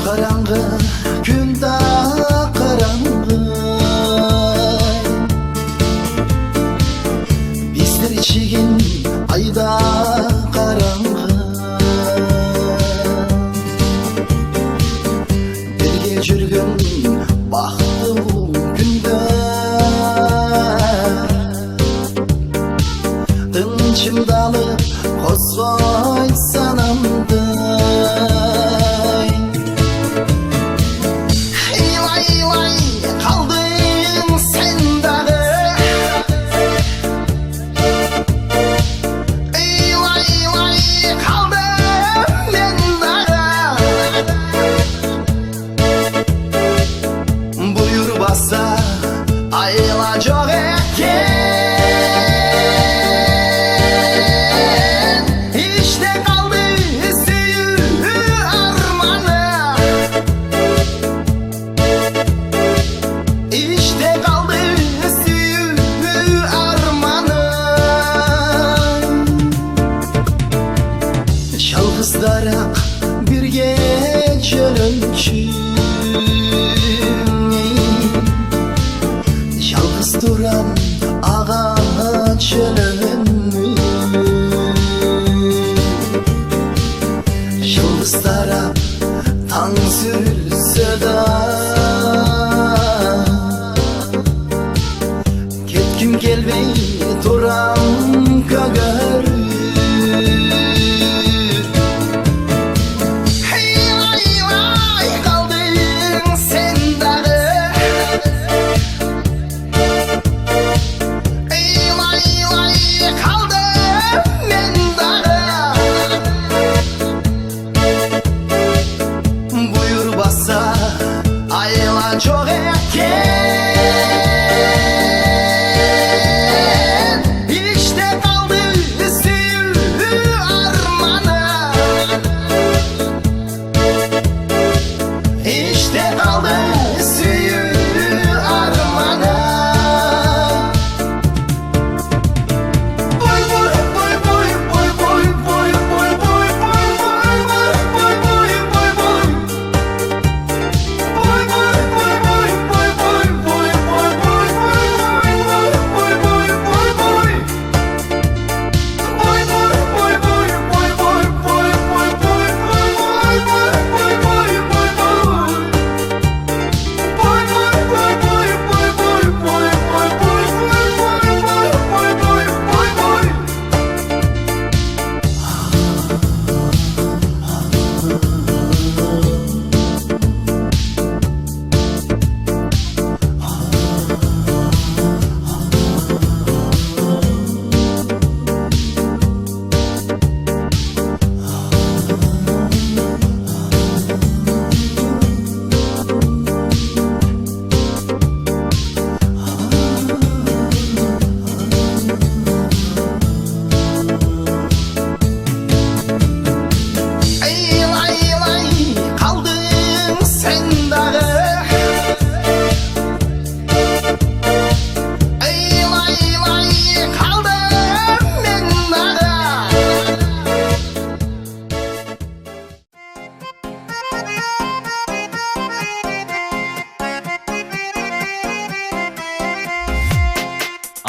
Karangı, gün da karangı. Bizler içigin ayda karangı. Birge жүргün baktı bu günde. Tınçımdalı kosvoy sanamdı. Ayla çok erken, işte kaldı suyu armanı. İşte kaldı suyu armanı. Çalgızlarak bir gece ölçü. Duran ağaç önümü, yıldızlara tan sürse de ketkim gelmey duran kögör. Ayla çok erken, işte kaldı suyu armanı. İşte kaldı suyu armanı. Boy boy boy boy boy boy boy boy boy boy boy boy boy boy.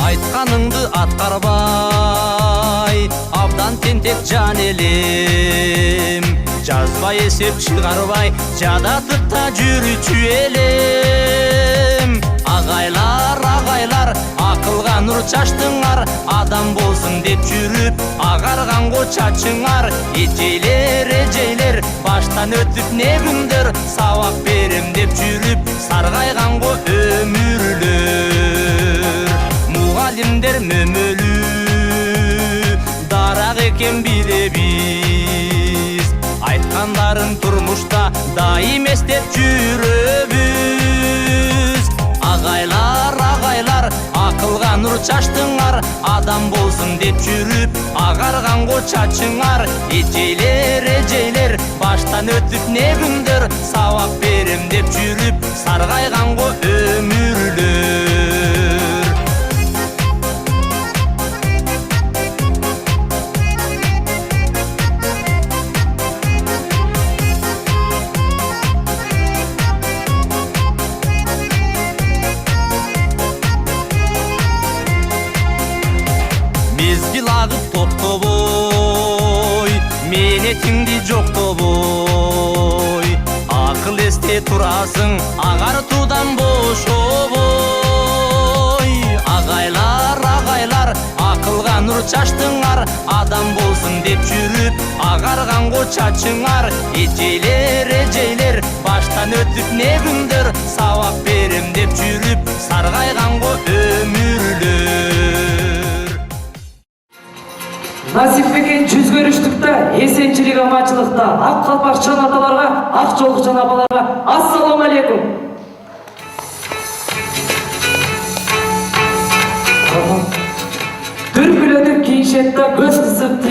Айтқаныңды атқарбай, абдан тентек жан елем. Жазбай есеп шығарбай, жадатып та жүрүчү елем. Ағайлар, ақылға нұр чаштыңар, адам болсын деп жүрүп, ағарғанго чачыңар. Ежейлер, баштан өтіп не күндер, сабақ берем деп жүрүп, сарғайғанго өмүрлөр. Мұғалимдер мөмөлүү, дарак экен биде биз. Айткандарын турмушта дайым эстеп жүрөбүз. Ағайлар, акылга нур чаштыңар, адам болсын деп жүрүп, агарганго чачыңар. Эжейлер, баштан өтүп не күндөр, сабак берем деп жүрүп, саргайганго өмүрлөр. мезгил агып токтобой, менетиңди жоктобой. Акыл эсте турасың, агартуудан бошобой. Агайлар, акылга нур чачтыңар, адам болсун деп жүрүп, агарганго чачыңар. Эжейлер, баштан өтүп не күндөр, сабак берем деп жүрүп, саргайганго өмүрлөр. Насип бекен жүз көрүштүктө, эсенчилик амачылыкта, ак калпак чын аталарга, ак жолку чын апаларга ассаламу алейкум. Дүркүлөтүп кийишетте көз кысып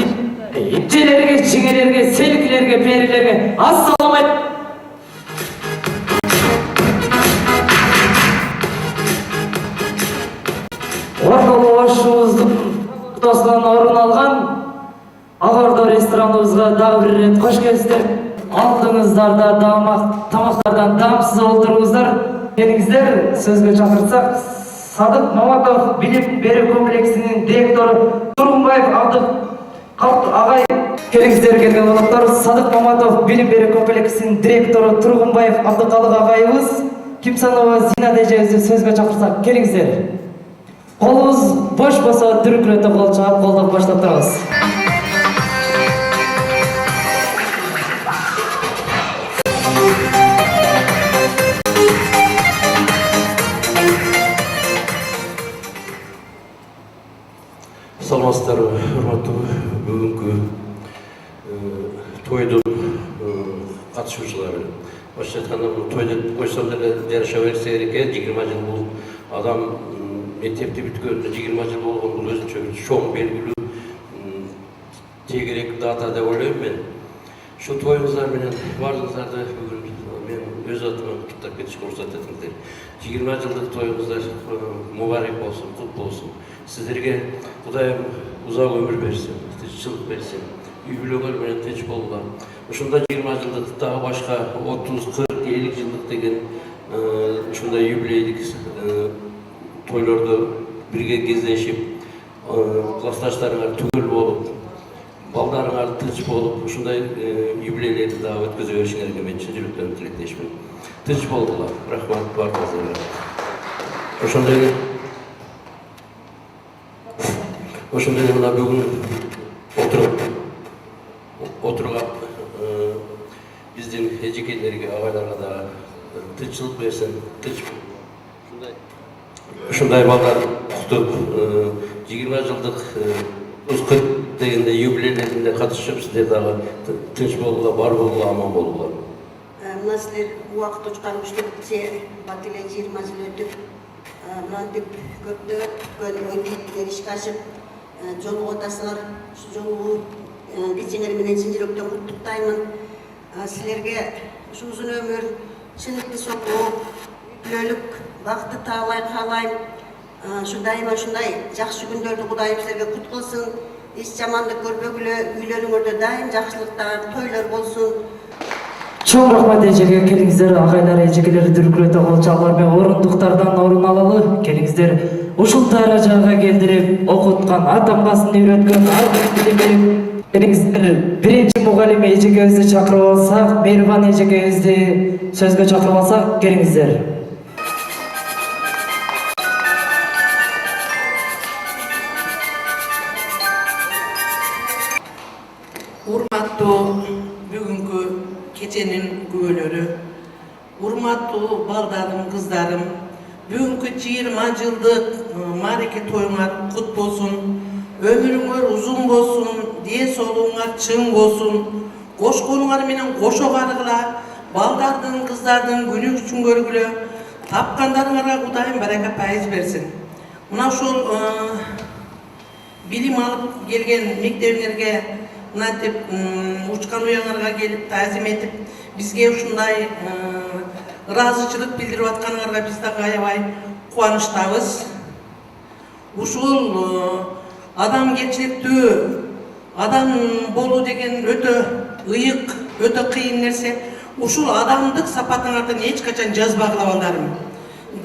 эжелерге, жеңелерге, селкилерге, перилерге ассаламу алейкум. Ортолуу ошубуздун кутасынан орун алган Ак Ордо рестораныбызга дагы бир ирет кош келипсиздер. Алдыңыздарда тамактардан таамсыз олтуруңуздар. Келиңиздер, сөзгө чакыртсак, Садык Маматов билим берүү комплексинин директору Тургунбаев Абдык агай. Келиңиздер, келген коноктор, Садык Маматов билим берүү комплексинин директору Тургунбаев Абдыкалык агайыбыз, Кимсанова Зина эжебизди сөзгө чакырсак, келиңиздер. Колубуз бош болсо дүркүрөтө кол чаап колдоп баштап турабыз. Саламатсыздарбы, урматтуу бүгүнкү тойдун катышуучулары. Башка айтканда, бул тойду койсом деле жараша берсе керек. 20 жыл бул адам мектепти бүткөн, 20 жыл болгон бул өзүнчө чоң белгилүү тегерек дата деп ойлойм мен. Ушул тоюңуздар менен баарыңыздарды бүгүн мен өз атыман куттап кетишке уруксат этиңиздер. 20 жылдык тоюңуздар мубарак болсун, кут болсун. Сиздерге Кудайым узак өмүр берсин, тынччылык берсин, үй-бүлөңөр менен тынч болгула. Ушундай 20 жылдык дагы башка 30, 40, 50 жылдык деген ушундай юбилейдик тойлордо бирге кездешип, классташтарыңар түгөл болуп, балдарыңар тынч болуп, ушундай юбилейлерди дагы өткөзө беришиңерге мен чын жүрөктөн тилектешмин. Тынч болгула. Рахмат баарыңыздарга. Ошондой мына бүгүн отурган биздин эжекелерге, агайларга дагы тынччылык берсин, ушундай балдар уктуп 20 жылдык 30-40 дегенде юбилейлеринде катышып, сиздер дагы тынч болгула, бар болгула, аман болгула. Мына силер убакыт учкан күчтүкче бат эле 20 жыл өтүп, мынтип көптөгөн ой-пикирлер ишке ашып жолугуп атасыңар. Ушу жолугуу кечиңер менен чын жүрөктөн куттуктаймын. Силерге ушу узун өмүр, чындыкты сокуу, күлөлүк, бакытты таалай каалайм. Ушу дайыма ушундай жакшы күндөрдү Кудайым силерге кут кылсын. Иш жамандык көрбөгүлө, үйлөрүңөрдө дайым жакшылыктар, тойлор болсун. Чоң рахмат эжеге. Келиңиздер, агайлар, эжекелер дүркүрөтө кол чаалар менен орундуктардан орун алалы. Келиңиздер, ушул даражага келдирип, окуткан, ата-анасын үйрөткөн, билим берип, келиңиздер, биринчи мугалим эжекебизди чакырып алсак, Мейирбан эжекебизди сөзгө чакырып алсак, келиңиздер. Урматтуу бүгүнкү кеченин күбөлөрү, урматтуу балдарым, кыздарым, бүгүнкү 20 жылдык мареке тоюңар кут болсун, өмүрүңөр узун болсун, ден соолугуңар чың болсун, кошконуңар менен кошо каргыла, балдардын, кыздардын күнү үчүн көргүлө, тапкандарыңарга Кудайым барака пайыз берсин. Мына ушул билим алып келген мектебиңерге мынтип учкан уяңарга келип таазим этип, бизге ушундай ыраазычылык билдирип атканыңарга биз дагы аябай кубанычтабыз. Ушул адамгерчиликтүү адам болуу деген өтө ыйык, өтө кыйын нерсе. Ушул адамдык сапатыңардан эч качан жазбагыла балдарым.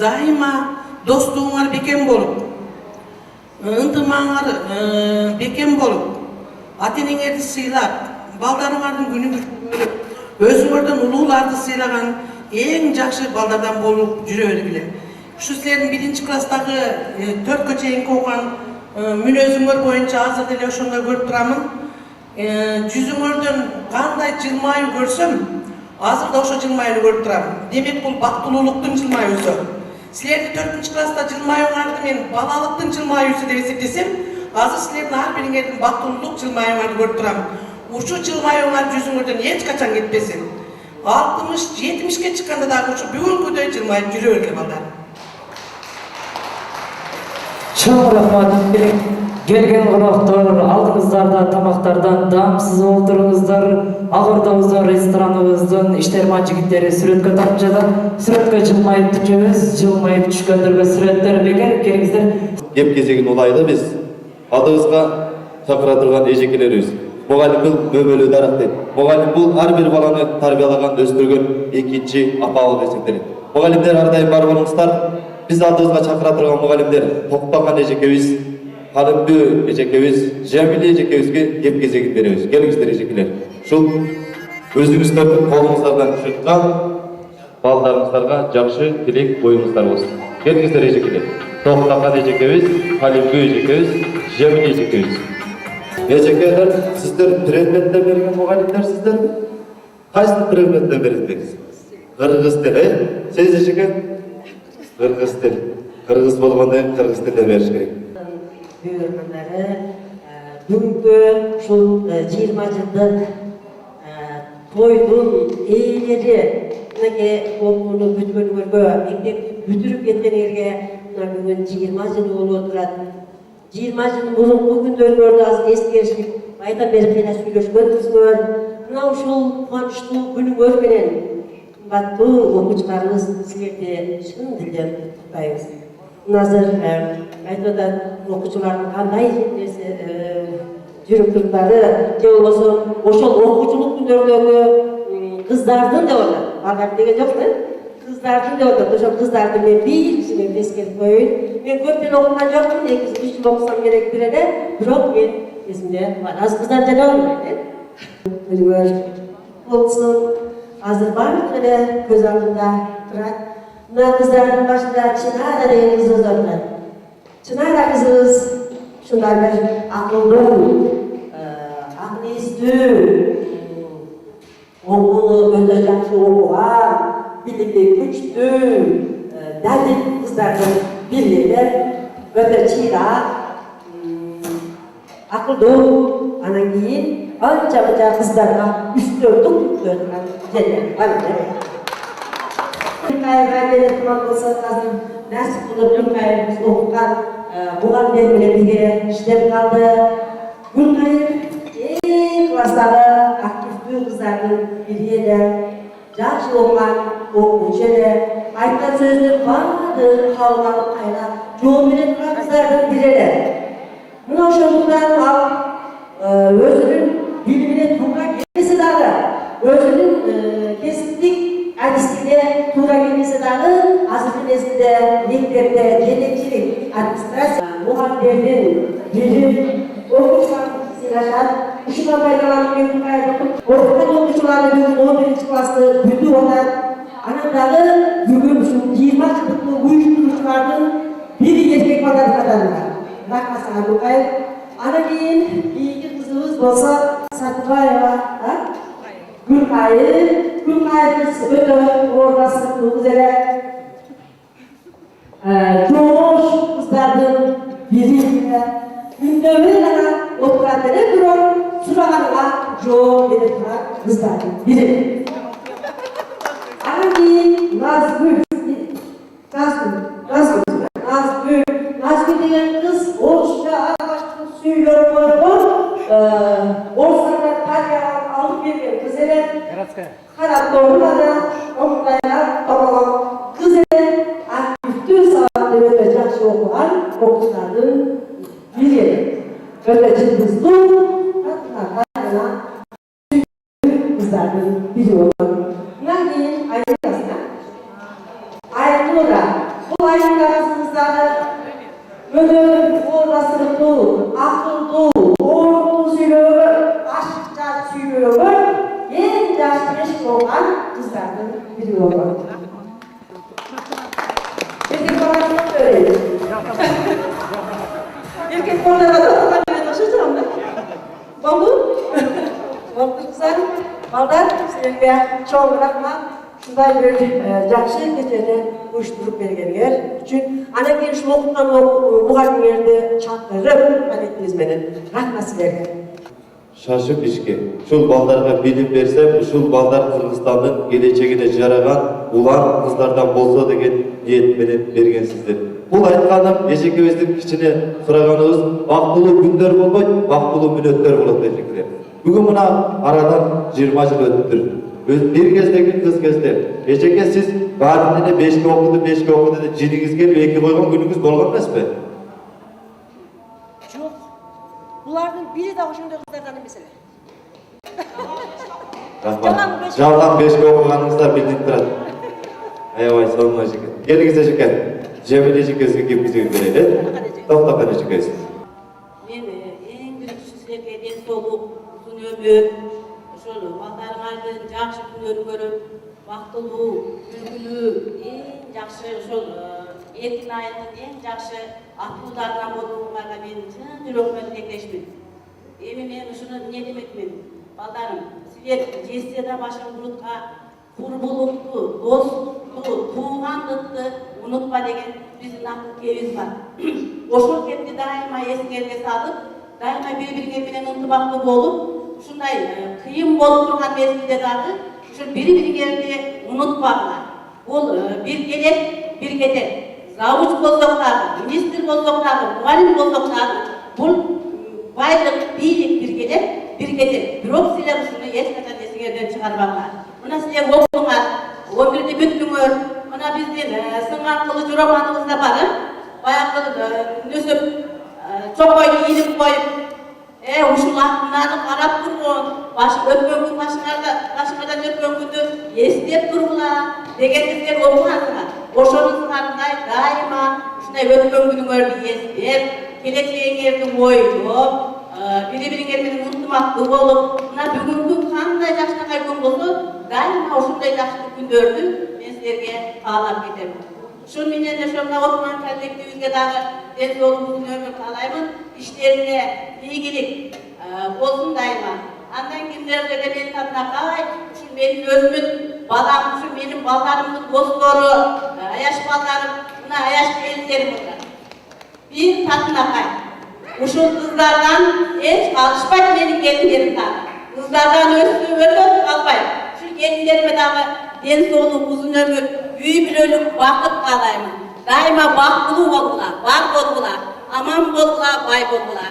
Дайыма достугуңар бекем болуп, ынтымаңар бекем болуп, ата-энеңерди сыйлап, балдарыңардын күнүн көрүп, өзүңөрдөн улууларды сыйлаган эң жакшы балдардан болуп жүрө бергиле. Ушу силердин 1-класстагы 4кө чейинки окуган мүнөзүңөр боюнча азыр деле ошондой көрүп турамын. Жүзүңөрдөн кандай жылмаюу көрсөм, азыр да ошо жылмаюуну көрүп турам. Демек бул бактылуулуктун жылмаюусу. Силерди 4-класста жылмаюуңарды мен балалыктын жылмаюусу деп эсептесем, азыр силердин ар бириңердин бактылуулук жылмаюуңарды көрүп турам. Ушу жылмаюуңар жүзүңөрдөн эч качан кетпесин. 60-70ке чыкканда дагы ушу бүгүнкүдөй жылмайып жүрө бергиле балдар. Чоң рахмат. Келген қонақтар, алдыңыздарда тамақтардан дамсыз олтырыңыздар. Ақордабыздың рестораныбыздың иштерман жигиттери сүрөткө тартып жатат. Сүрөткө жылмайып түшөбүз, жылмайып түшкөндөргө сүрөттөр бекер келиңиздер. Кеп кезегин улайды биз алдыбызга чакыра турган эжекелерибиз. Мугалим бул бөбөлүү дарак дейт. Мугалим бул ар бир баланы тарбиялаган, өстүргөн экинчи апа болуп эсептелет. Мугалимдер ар дайым бар болуңуздар. Биз алдыбызга чакыра турган мугалимдер Токтоган эжекебиз, Калымбү эжекебиз, Жамили эжекебизге кеп кезегин беребиз. Келиңиздер эжекелер. Ушул өзүңүздөрдүн колуңуздардан чыккан балдарыңыздарга жакшы тилек боюңуздар болсун. Келиңиздер эжекелер. Токтоган эжекебиз, Калымбү эжекебиз, Жамили эжекебиз. Эжекелер, сиздер предметтен берген мугалимдерсиздерби? Кайсы предметтен бердиңиз? Кыргыз тили, сиз эжеке? Кыргыз тил. Кыргыз болгондон кийин кыргыз тилде бериш керек. Бүйөргөндөрү бүгүнкү ушул 20 жылдык тойдун ээлери мынакей окууну бүткөнгөргө, мектепти бүтүрүп кеткендерге мына бүгүн 20 жыл болуп отурат. 20 жыл мурунку күндөрүңөрдү азыр эскеришип, айдан бери кыйла сүйлөшкөнбүзгөр. Мына ушул кубанычтуу күнүңөр менен кымбаттуу окуучуларыбыз, силерди чын дилден куттуктайбыз. Азыр айтып атат окуучулардын кандай жүрүп-турумдары, же болбосо ошол окуучулук күндөрдөгү кыздардын деп атат. Балдар деген жок да? Кыздардын деп атат. Ошол кыздарды мен бир кишине эскертип коеюн. Мен көптөн окуган жокмун, 2-3 жыл окусам керектир эле, бирок мен эсимде бар. Азыр кыздар деле болбойт, күнүңөр болсун. Азыр баардык эле көз алдымда турат. Мына кыздардын башында Чынара деген кыз отурат. Чынара кызыбыз ушундай бир акылдуу, акыл эстүү, окууну өтө жакшы окуган, билими күчтүү, дадил кыздардын бири эле, өтө чыйрак, акылдуу. Анан кийин анча-мынча кыздарга үстөмдүк түзүп турган жерлер бар эле. Кайга келетман болсо азыр насип кылып Гүлкайыр окуткан мугалимдер менен бирге иштеп калды. Гүлкайыр эң класстагы активдүү кыздардын бири эле, жакшы окуган окуучу эле, айткан сөздүн баардыгын кабыл алып кайра жооп бере турган кыздардын бири эле. Мына ошондуктан ал өзүнүн билимине туура келбесе дагы, өзүнүн кесиптик адистикке туура келбесе дагы, азыркы мезгилде мектепте жетекчилик, администрация, мугалимдердин билим, окуучулардын сыйлашат. Ушундан пайдаланып мен окуган окуучуларды бүгүн 11-классты бүтүп атат. Анан дагы бүгүн ушул 20 жылдык уюштуруучулардын бири эркек балдар катарында. Рахмат сага Гүлкайыр. Анан кийин кийинки кызыбыз болсо Сатыбаева, Гүлкайыр. Гүлкайыр өтө ордасындуу кыз эле. Жоош кыздардын бири эле. Күндөбү гана отурат эле, бирок сураганга жооп бере турган кыздардын бири. Анан кийин Назгүл деген кыз орусча алгачкы сүйлөп койгон, орустарга тарбиялап алып берген кыз эле. Карап ана окугайга томогон кыз эле, активдүү, сабакты өтө жакшы окуган окуучулардын бири эле. Өтө жылдыздуу, кыздардын бири болгон. Мындан кийин Айнура. Бул Айнура кызыбыз дагы өтө сыртуу, акылдуу, орунду сүйлөгөн, ашыкча сүйлөгөн эң жакшы иш болгон кыздардын бири болгон. Эркек баланы көрөйүн. Эркек балага да окшойсуң да? Болду? Болду кыздар. Балдар, силерге чоң рахмат. Ушундай бир жакшы кечени уюштуруп бергениңер үчүн анан кийин ушул окуткан мугалимдерди чакырып адетиңиз менен рахмат силерге. Шашып ишке. Ушул балдарга билим берсем, ушул балдар Кыргызстандын келечегине жараган улан кыздардан болсо деген ниет менен бергенсиздер. Бул айтканым эжекебиздин кичине сураганыбыз бактылуу күндөр болбойт, бактылуу мүнөттөр болот эжекелер. Бүгүн мына арадан 20 жыл өттүр. Bir kezdeki kız kezde. Eşeke siz gazetede 5'te okudu dedi. Jiniңiz келип 2 койгон күнүңүз болгон эмеспи? Жок. Булардын бири да ошондой кыздардан эмес эле. Жалган 5'te окуганыңыздар билинип турат. Аябай сонун эжеке. Келиңиз эжеке. Жемил эжекебизге кепкизип берели. Токтогон эжекебиз. Мен эң биринчи силерге ден соолук, узун өмүр, ошол балдарыңардын жакшы күнөрүн көрүп, бактылуу, күлгүлүү, эң жакшы ошол эркин айылдын эң жакшы аттууларынан болууңарга мен чын жүрөгүмөн тилектешмин. Эми мен ушуну эмне демекмин? Балдарым, силер жесте да башың бурутка курбулукту, достукту, туугандыкты унутпа деген биздин акыл кебиз бар. Ошол кепти дайыма эсиңерге салып, дайыма бири-бириңер менен ынтымактуу болуп, ушундай кыйын болуп турган мезгилде дагы ушул бири-бириңерди унутпагыла. Бул бир келет, бир кетет. Завуч болсок дагы, министр болсок дагы, мугалим болсок дагы, бул байлык, бийлик бир келет, бир кетет. Бирок силер ушуну эч качан эсиңерден чыгарбаңар. Мына силер окуңар, 11-ти бүттүңөр. Мына биздин сыңган кылыч романыбызда бар, баягы нөсөп чокойду ийип коюп, ушул аттарды карап тургун, өткөн күн башыңардан өткөн күндү эстеп тургула дегенди силер окугансыңар. Ошонусуңардай дайыма ушундай өткөн күнүңөрдү эстеп, келечегиңерди ойлоп, бири-бириңер менен ынтымактуу болуп, мына бүгүнкү кандай жакшынакай күн болсо, дайыма ошондой жакшы күндөрдү мен силерге каалап кетем. Ушун менен ошондо окуган коллективибизге дагы ден соолук узун өмүр каалаймын. Иштерине ийгилик болсун дайыма. Андан кийинерде мен татынакай, ушул менин өзүмдүн балам, ушул менин балдарымдын достору, аяш балдарым, мына аяш келиндерим отурат. Бир татынакай. Ушул кыздардан эч калышпайт менин келиндерим дагы. Кыздардан өтөп калбайт. Ушул келиндериме дагы ден соолук, узун өмүр, үй бүлөлүк бакыт каалаймын. Дайыма бактылуу болгула, бар болгула, аман болгула, бай болгула.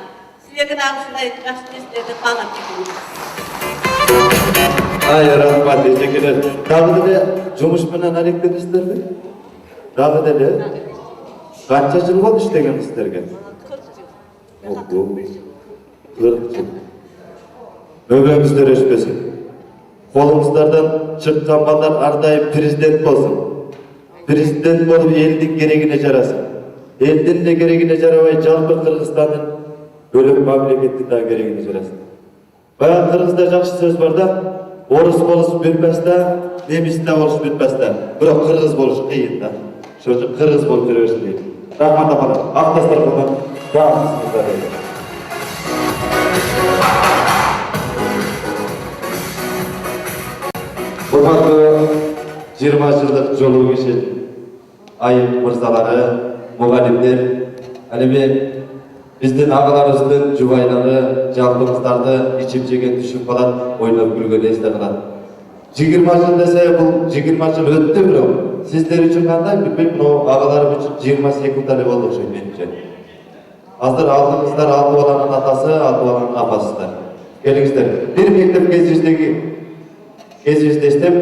Силерге дагы ушундай жакшы нерселерди каалап кетем. Ай, рахмат эжекелер. Дагы деле жумуш менен алектенесиздерби? Дагы деле? Канча жыл болду иштеген сиздерге? 40 жыл. 40 жыл. Өбөңүздөр өчпөсүн. Колуңуздардан чыккан балдар ардайым президент болсун. Президент болуп элдин керегине жарасын. Элдин да керегине жарабай, жалпы Кыргызстандын бөлөк мамлекеттин да керегине жарасын. Баягы кыргызда жакшы сөз бар да, орус болуш бүтпөс да, немис да болуш бүтпөс да. Бирок кыргыз болуш кыйын да. Ошон үчүн кыргыз болуп жүрө берсин дейт. Рахмат апалар. Актастар менен дамыңыздар. Урматтуу 20 жылдык жолу киши айып мырзалары, мугалимдер, эми биздин агаларыбыздын жубайлары, жалпыңыздарды ичип жеген түшүп калат, ойноп күлгөн эсте калат. 20 жыл десе бул 20 жыл өттү, бирок сиздер үчүн кандай билбейм, но агаларым үчүн 20 секунд эле болду окшойт менимче. Азыр алдыңыздар 6 баланын атасы, 6 баланын апасыздар. Келиңиздер. Бир мектеп кезибизде иштеп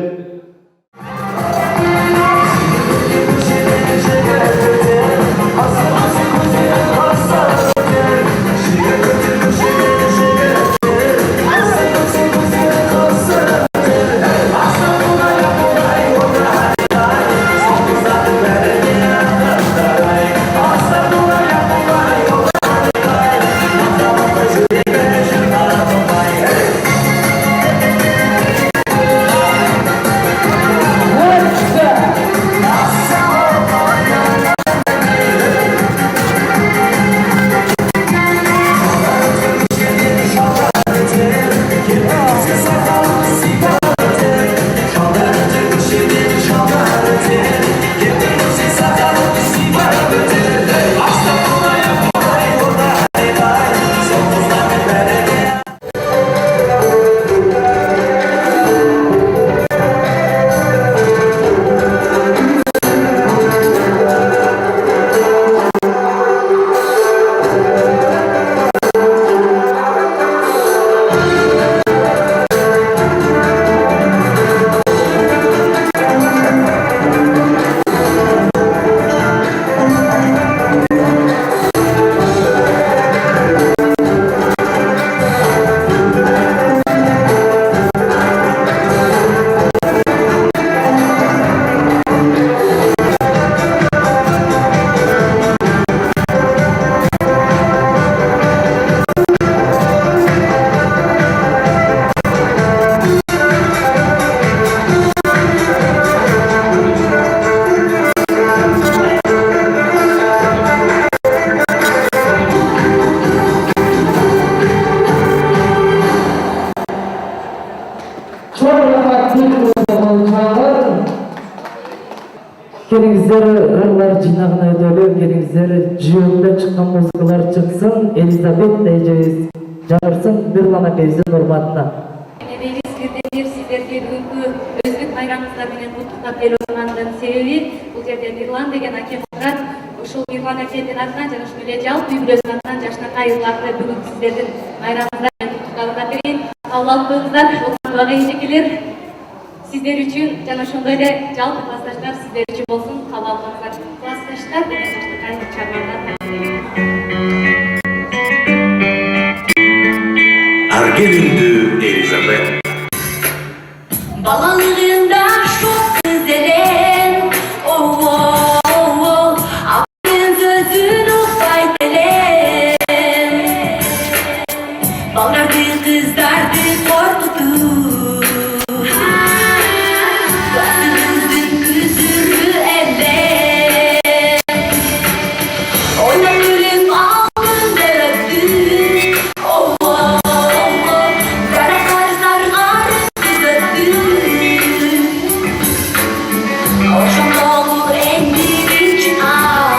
Келиңиздер ырлар жыйнагына өтөлү, келиңиздер жыйында чыккан музыкалар чыксын, Элизабет эжебиз жаңырсын Бирлан акебиздин урматына. Эбегиз кирденир сиздерге бүгүнкү өзбек байрамыңыздар менен куттуктап келип отурганымдын себеби бул жерде Бирлан деген акем отурат. Ушул Бирлан акемдин атынан жана ошол эле жалпы үй бүлөсүнүн атынан жашнакай ырларды бүгүн сиздердин байрамыңыздар менен куттуктап берейин. Кабыл алып коюңуздар, отурган эжекелер сиздер үчүн жана ошондой эле жалпы классташтар сиздер үчүн болсун. Кабыл алып коюңуздар. Классташтар деген жашнакай чыгармалар. Аргелинді Элизабет. Balalığında çok güzelim, oh oh oh, aklın sözünü faydelim. Ballardı kızlardı korkutur, Basınızın küsürü eller. Oynatırım alnında öptüm, oh oh oh, kara karzlar ağrı kızarttım. Hoşum olur en birin çınar,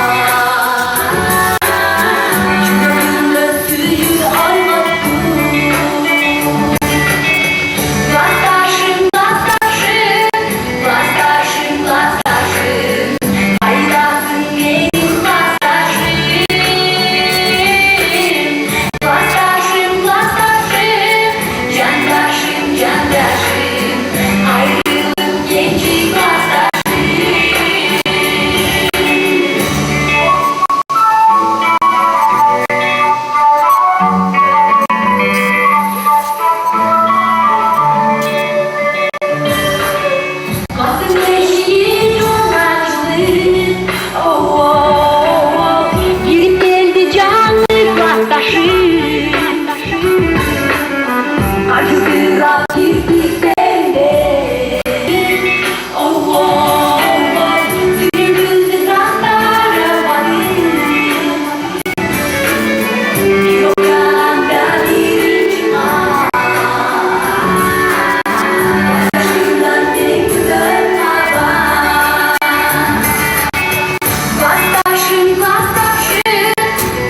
Çukurunda suyu almadım. Klastaşım, klastaşım, klastaşım, klastaşım, Haydasın benim klastaşım. Klastaşım, klastaşım, candaşım, candaşım, Ayrılık genci klastaşım. Basın eşiği yolacılık, oh oh oh, Girip geldi canlı klastaşım. Karşı sıra girdiklerinde, oh oh oh, Sürümüzü rastlara varır. Yok yanında bir çınar, Yaşından tek güzel hava. Klastaşım, klastaşım,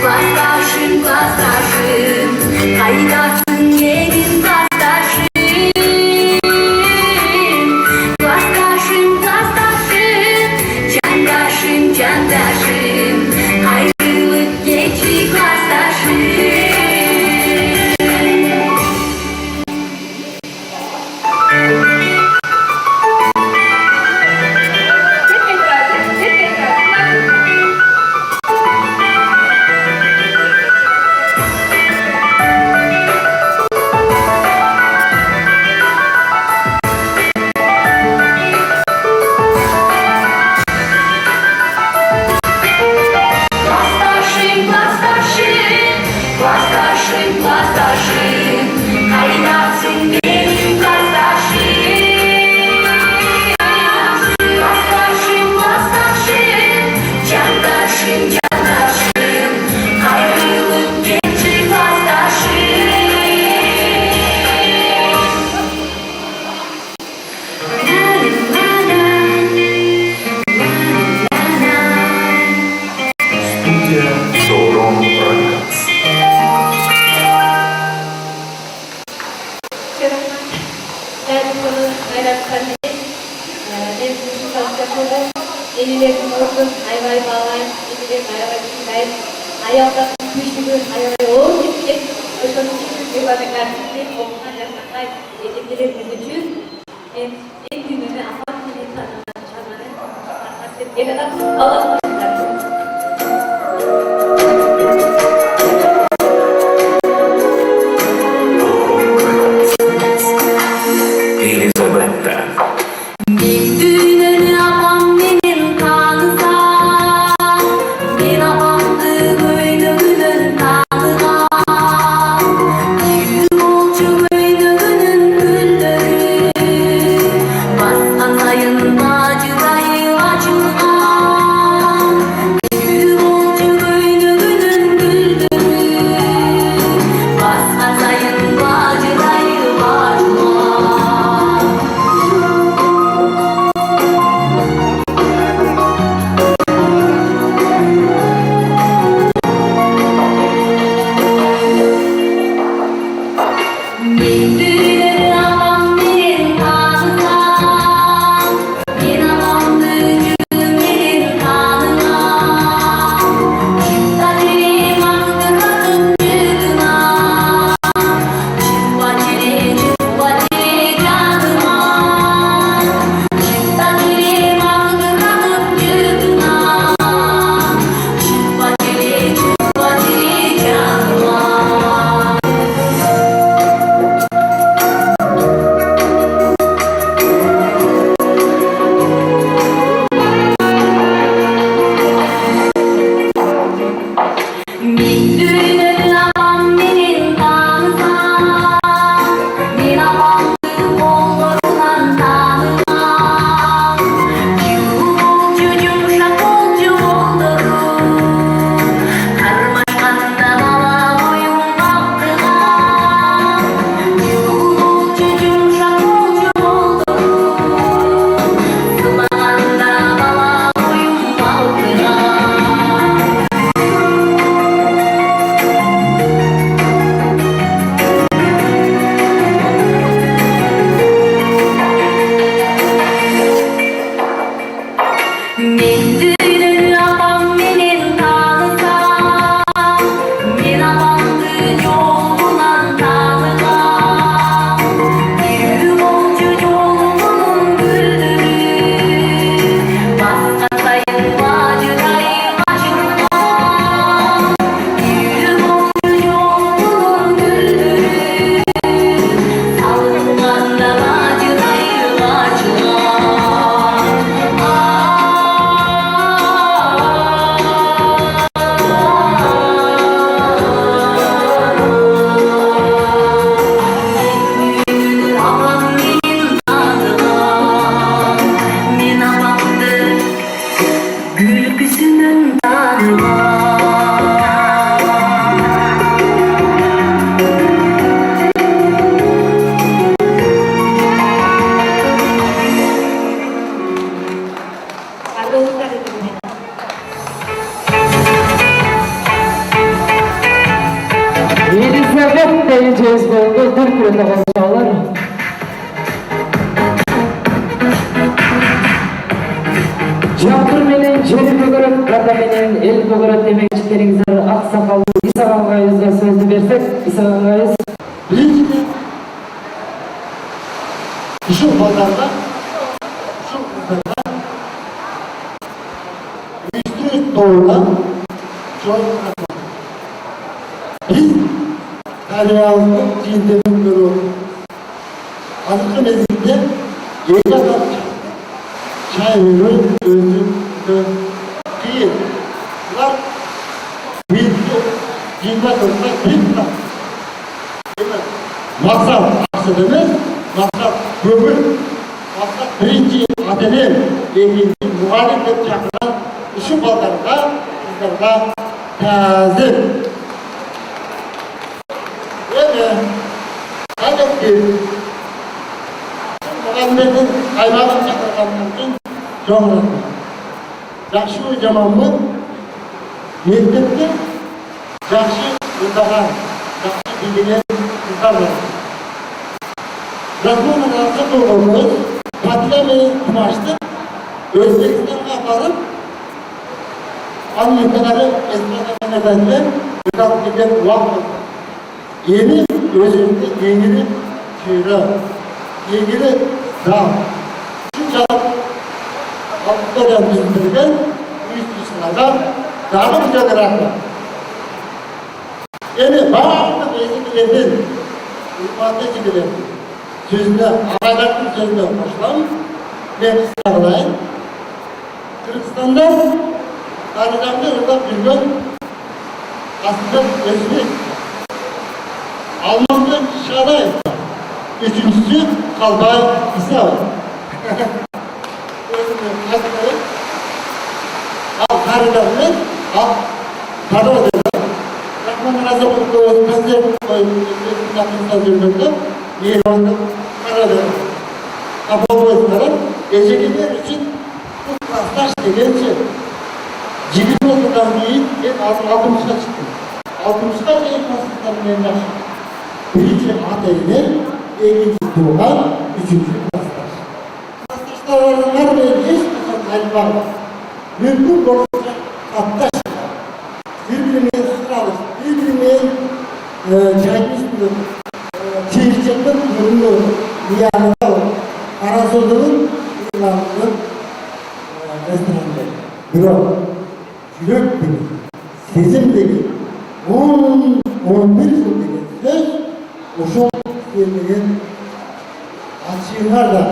klastaşım, klastaşım, Kaydasın benim klastaşım. Klastaşım, klastaşım, candaşım, candaşım, Ayrılık geçi klastaşım. Klastaşım, klastaşım, klastaşım, klastaşım, Kaynasın benim klastaşım. Klastaşım, klastaşım, candaşım, candaşım, Ayrılık genci klastaşım. Студия Саурон Рекордс. Değerli konu bayraklarını, ben bu çalışmaları yenilerin olsun, hayvay bağlayın, yenilerin hayvay düşünmeyin, ayağda güçlü, hayvay oğul gidecek, Öşanın için bir bana karşısında okunan yaşakay yenilerimiz için en gününü afak yenilerine çarmanı, takdir eden Allah'ın Елизавета. Düğününü apam benim kanısa, ben apamdı göynüğünün kanına. Yürü olcu göynüğünün gülleri, baskan sayın bacı dayı acına. Hep deyeceğiz oldu, bir kürede konuşalım. Çapır menen, jeri bögöröp, kata menen, el bögöröp demekçileringizler aksakallı İsa ağabeyimizga sözü versek, İsa ağabeyimiz. Birinci, şu pazarda, şu kızlarda, uyuşturucu doğrudan çok önemli. Biz karyağımızın cindemin görüyoruz. Azıcık mezginde yedi adam çay veriyor, özüm, kıyın. Bunlar bir cinde dursak bir tutar. Maksat aksı demez, maksat gömür. Maksat birinci adenim, ikinci muhalif hep çakıran şu baldarga, kızlarga tazir. Öyle, adet bir Muhammed'in hayvanı çakırganlar için çok önemli. Yakşı camamı mektepte yakşı ırdagan, yakşı bilgiler kızlar var. Rahman'ın arka doğumuz Patilemeyi kumaştı. Özbekistan'a varıp Amerikaları esnafına nedenle ırdak giden vakit. Yeni özünde yeni şiira, yeni dağ. Şu çağ Avrupa'dan düzülürken uyuşturuculardan dağlı mücadele etmek. Yani bağımlı eskilerin, ülkatecilerin sözüne, ağayların sözüne başlam ve İstanbul'ayın. Kırgızistan'da Arıcan'da ırdak bilmem aslında özgür. Alman'da Şaday. Üçüncüsü Kalbay İsa. Al karılarını, al karı Rahman Razı Kutlu'nun benzer yakınsa zürmünde Yeğen'de karada kapalı etmeler gecekiler için bu klastaş degençe cibin okuldan değil en az 60'a çıktı. 60'a en klastaşların en yaşı. Birinci adayını, ikinci doğan, üçüncü klastaş. Klastaşların her biri hiç kısım var. Mümkün olursa kattaş. Birbirine sıralı, birbirine çaymış bir çeşitli durumlu diyarında var. Arasıldığın İslam'ın restoranları. Biro, yürek gibi, sezim gibi, 10-11 yıl gibi söz, o şok sevmeyen açığınlar da,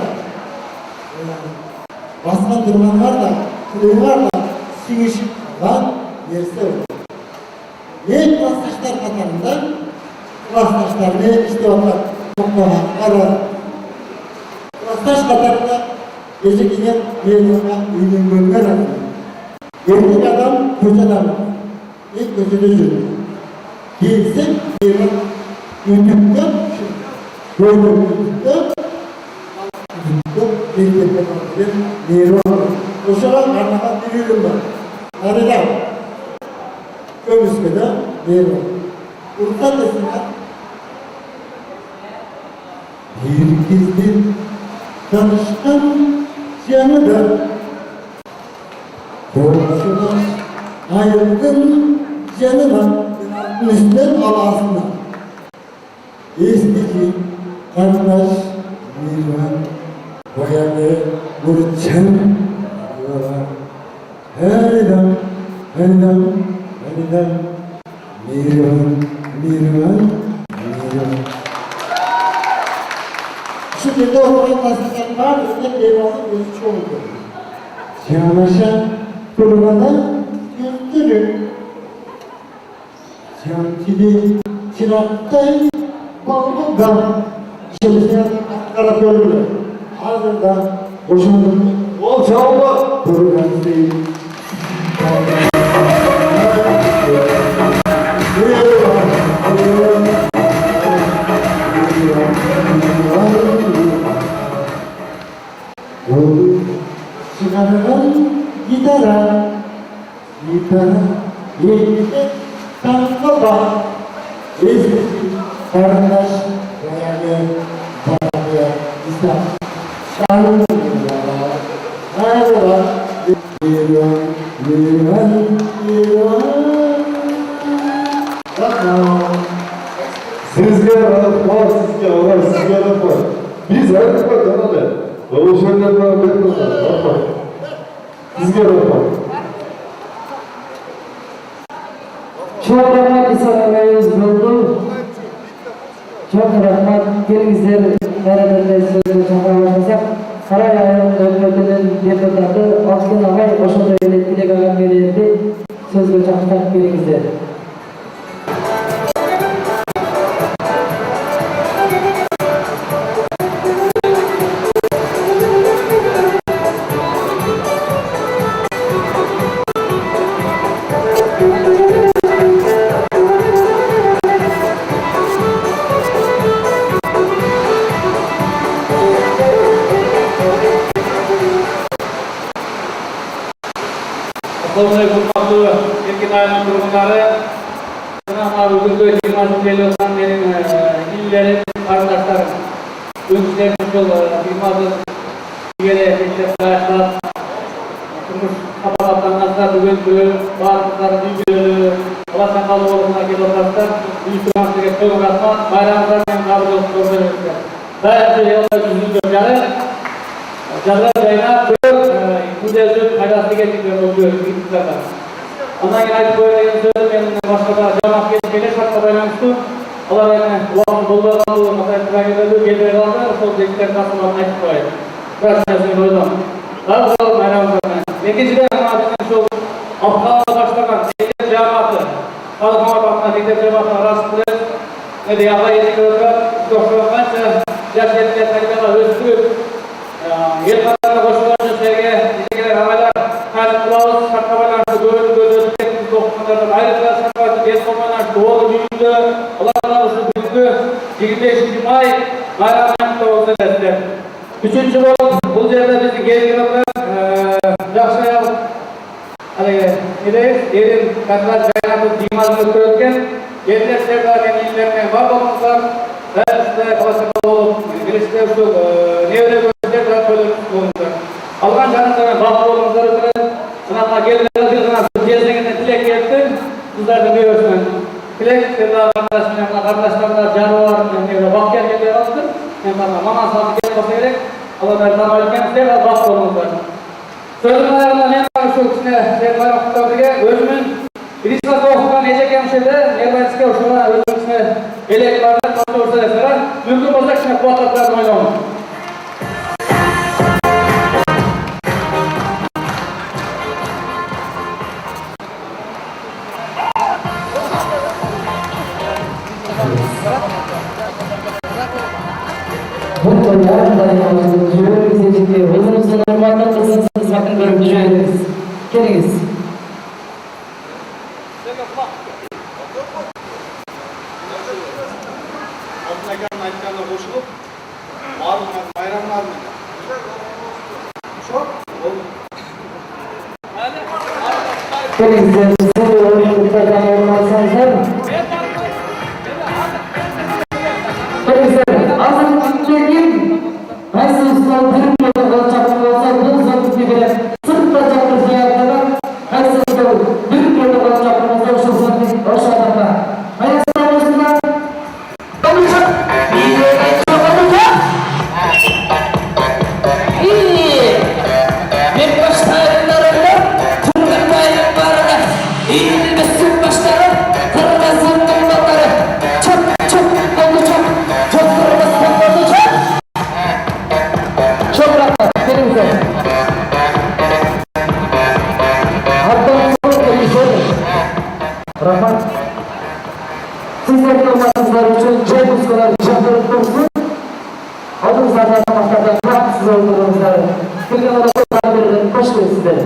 basma durmanlar da, kılığınlar da, singişip kalan yerse olur. Ne klastaşlar katarında, klastaşlar ne işte onlar çok daha ara. Klastaş katarında gecikinen meydana ünlü var. Erkek adam, kötü adam. İlk kötüde yürüyor. Gelsin, meydan YouTube'da, YouTube'da, meydana meydan. O şalan arnadan bir yürüm var. Arada, Kömüske'de meydan. Urfa desinler, bir gizli tanışkan yanıda komşular ayırdın canıma üstten alasına eski kardeş mirvan boyalı burçan herden mirvan şu bir de oturan nasıl var ise eyvallah gözü çoğuldu. Yanaşan kurulana götürün. Şantili çıraktay balbuga. Şimdiye akara bölümü. Ardından boşandım. O çağla kurulana değil. Çıkarılan gitara, yedi tanrıba, eski Kardeş, değerli, değerli İslam. Şahit merhaba. Sizge rahmat, sizge Allah, sizge rahmat. Biz her defa kanalı. O şeyler rahmet rahmat. Sizge rahmat. Çok rahmat İsa'nız buldu. Çok rahmat. Gelingizler beraberinde sözü çakmaya başlasak. Saray ayının devletinin deputatı Akın Ağay Oşo'da yönetkilik alan verildi. Sözü çakmak gelingizler. Assalamualaikum warahmatullahi wabarakatuh. Sınavlar bugün 20 geliyorsan benim illerim, arkadaşlarım. Öncülerim yol 20 yere geçip başlar. Turmuş kapatatlanlarsa bugün bazıları büyük Allah'tan kalı olumuna gelip otururlar. Büyük turmasıge çok uğraşma. Bayramlardan kabul olsun gördüğünüzde. Ben yolda yüzüldüm yani. Cadar Cayna bu devlet faydası getirdiğini oluyor iktidarda. Ondan yine ayıp boyunca sözüm başka da cevap geçmeyle şartla baylamıştı. Allah beni ulaşım bulduğu kaldığı masaya tükengileri geldiği kaldı. Sol zeklerin kasımlarına ayıp koyayım. Burası yazıyı koydum. Daha sonra bayramlarına. İkinciden adının şu Afgan'a başlanan Dekler Cemaatı. Kalkma bakımına Dekler Cemaatı arasında ne diye Allah yediklerinde doktora kanca yaş yetkiler takımına özgürlük yer kadarına koşulan sevgi, ilgiler havalar, kalp kılavuz, şartkabalar, gözü teknik dokumanlardan ayrıca şartkabalar, ders olmalar, doğru büyüdü, Allah'ın arası büyüdü, 25. May, bayramlarında olsa destek. Üçüncü bu yerde bizi gelgilerden Yaxşayal, erin kadar Caynadı Dimazını körütken, yerler sevdarken illerine var olmuşlar, ve işte klasik olup, girişte şu nevre gözler daha söylemiş olmuşlar. Algan canlılara baklı olmuşlar üzere, sınavına geldiler, bir sınavı gezdiğinde dilek geldi, kızlar da görüyorsunuz. Dilek, sevda kardeşlerine canı var, nevre bakıyan geldiler aldı, hem bana mama sağlık gelmesi gerek, Allah'ın tanrıken sevda baklı olmuşlar. Sözümün ayarında men şu içine sevgiler okutlardıge, özümün Birisası okukan Ecek Hemşehri'de Nerbaytısı'ya uçulan özümün içine elektriklerden nasıl olsa desene, mümkün olacak içine kuatlatlarını oynamam. Bu konularda yalnızca izleyicileri özünüzün ormandan kızınızı sakın görüp düşürünüz. Geliniz. Abdülhakan'ın ayıklarına koşulup bağırma, bayramlar mı? Çok oldu. Geliniz. Sizi mutlaka olmazsanızlar mı? Geliniz. Azın çekim. Nasıl ustal bir yolda çakmak olsa bu zaman gibi sırtla çakır ziyaretler. Nasıl ustal bir yolda çakmak olsa şu zaman o şartlarda. Hayırlı olsunlar. Rahmat. Sizlerin olmasınızlar için Cemuz kadar şartlarınız olsun. Adınızlardan tamaklardan rahatsız olduğunuzları bilgen odasından birinden hoş geldiniz sizlere.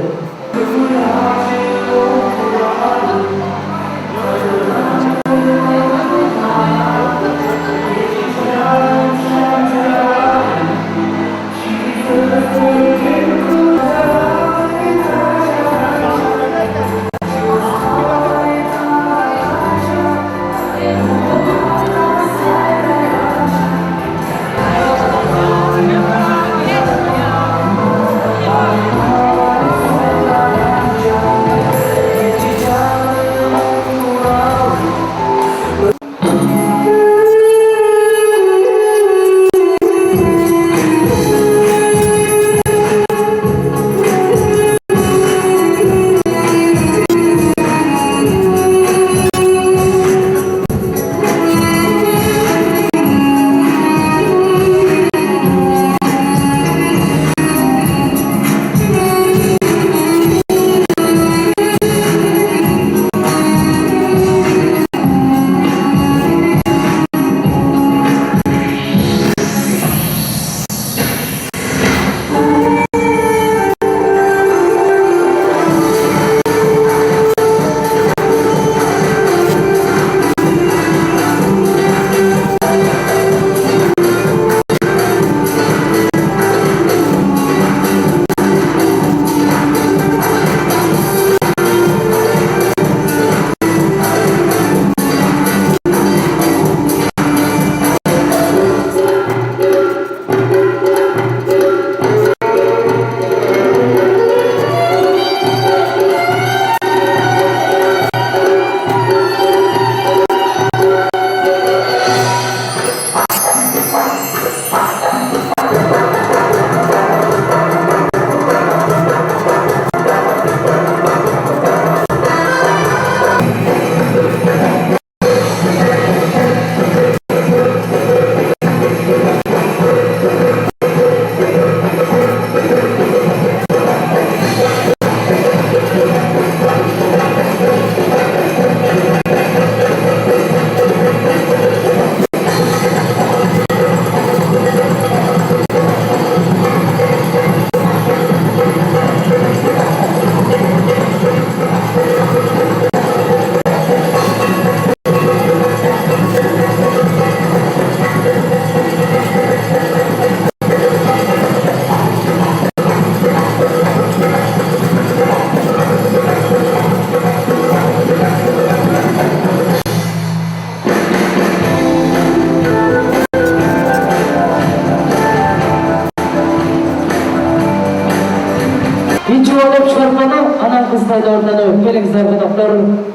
сайлаулардан келиңиздер коноктор,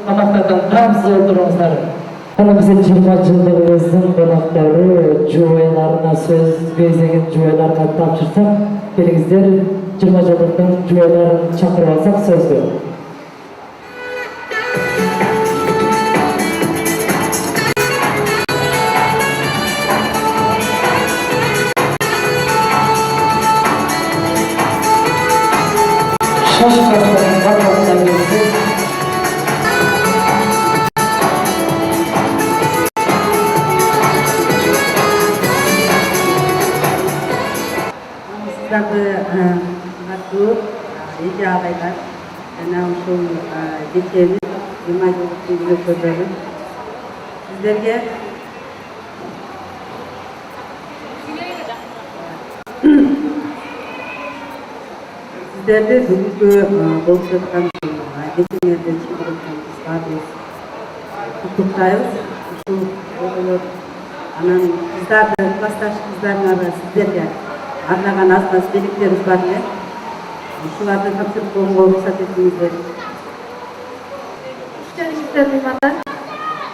тамактардан таамсыз отуруңуздар. Ana bize 20 yılımızın konakları, cüveylarına söz gözegen cüveylarına tapşırsak, gelingizler 20 yıllıktan cüveylarını çakırıp alsak söz ver. Şaşkınlıktan bakmaktan gelsin. Satu Ija Abaikan karena untuk dikini 5 yıl sürdürüldü. Sizlerge sizlerde bugünkü болып жатқан декемерде чемпионатымызға біз құттықтаймыз. Ушул болот анан кыздарды, классташ кыздарына сіздерге арнаған аз белектерибиз бар эле. Ушуларды тапшырып коюнга уруксат этиңиздер.Üşçenişler meymanlar,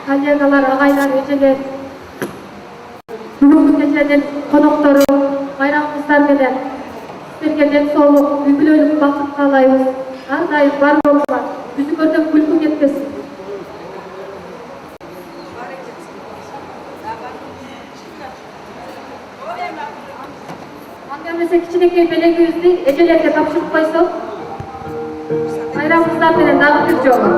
kollegalar, ağaylar, öceler, бүгүнкү кеченин коноктору, байрамыңыздар менен сіздерге ден соолук, үгүлөлүк бакыт каалайбыз. Ар дайым бар болуңуздар, жүзүңөрдөн күлкү кетпесин. Андемесе кичинекей белегибизди эжелерге тапшырып койсок, байрамыңыздар менен дагы бир жолу.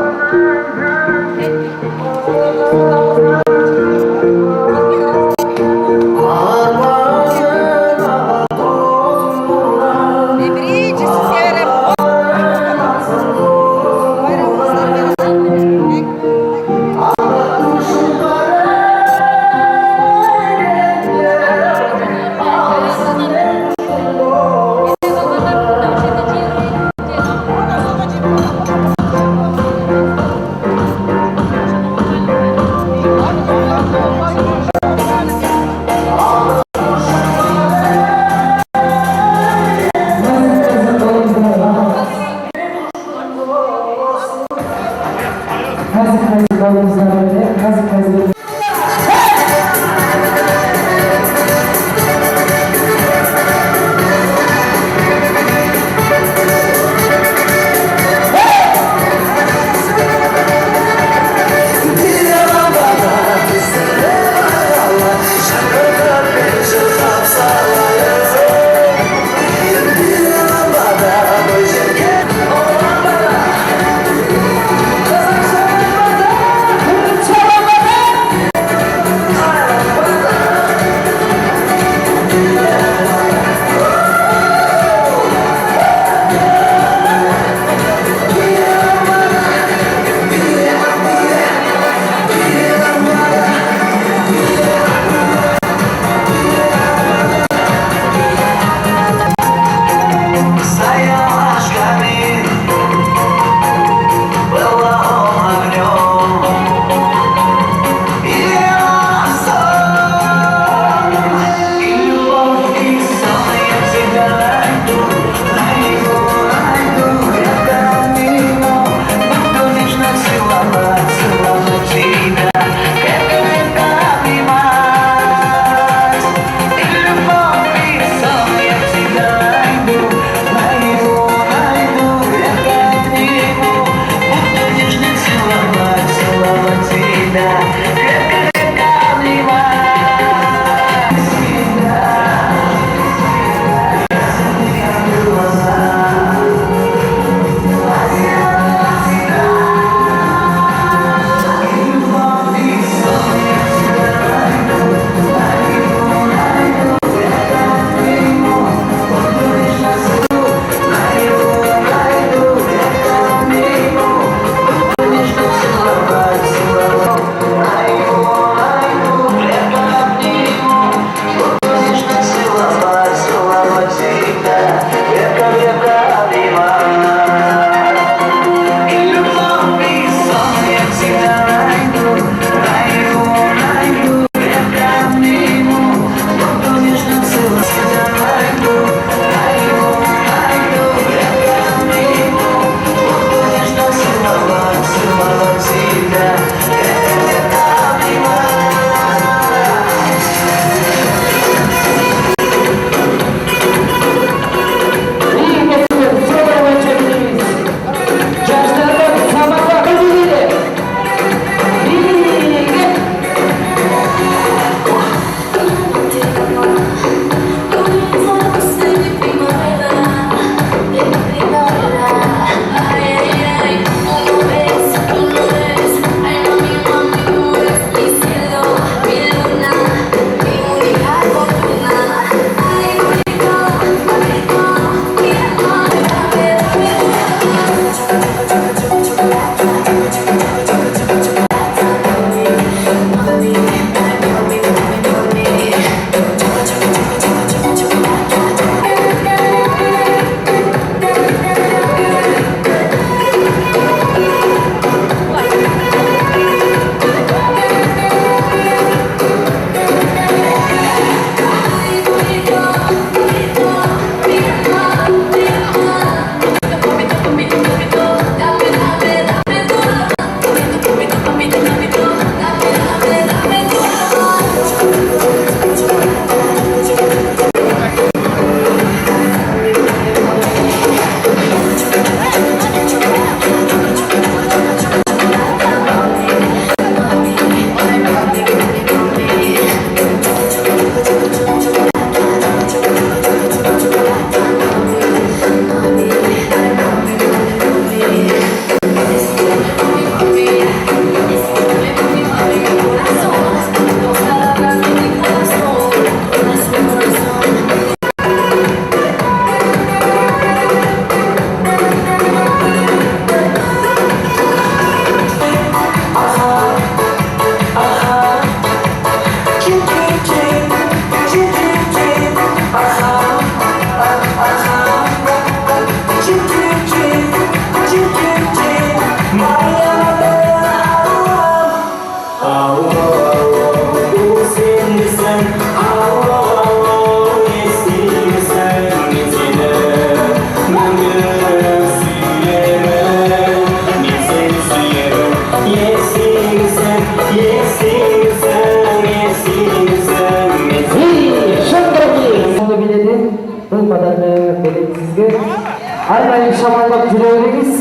жамандап жүре беріңіз.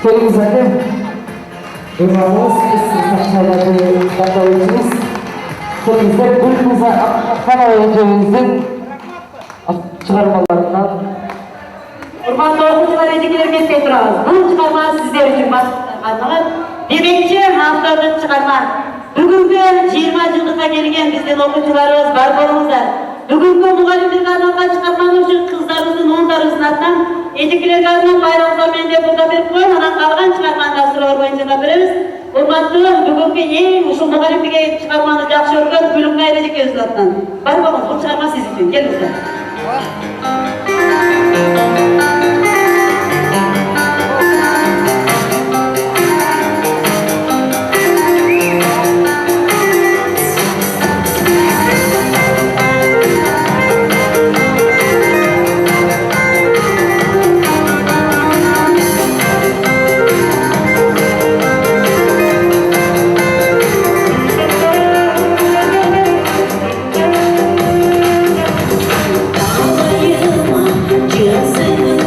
Келіңіз ате. Имамыз сіздің шайларды таңдау етіңіз. Келіңіздер Гүлмиза Аққанова өтеуіміздің шығармаларынан. Урматтуу окуучулар, эжекелер кетпей турабыз. Бул чыгарма сиздер үчүн арналган демекчи автордук чыгарма. Бүгүнкү 20 жылдыкка келген биздин окуучуларыбыз бар болуңуздар. Бүгүнкү мугалимдерге арналган чыгарманы үчүн кыздарыбыздын, оондарыбыздын атынан эжекелерге арнап байрамга мен деп буда берип коюн, анан калган чыгарманы да суроо боюнча беребиз. Урматтуу бүгүнкү эң ушул мугалимдиги чыгарманы жакшы көргөн Гүлүңайыр эжекебиздин атынан. Бар болуңуз, бул чыгарма сиз үчүн. Келиңиздер. Just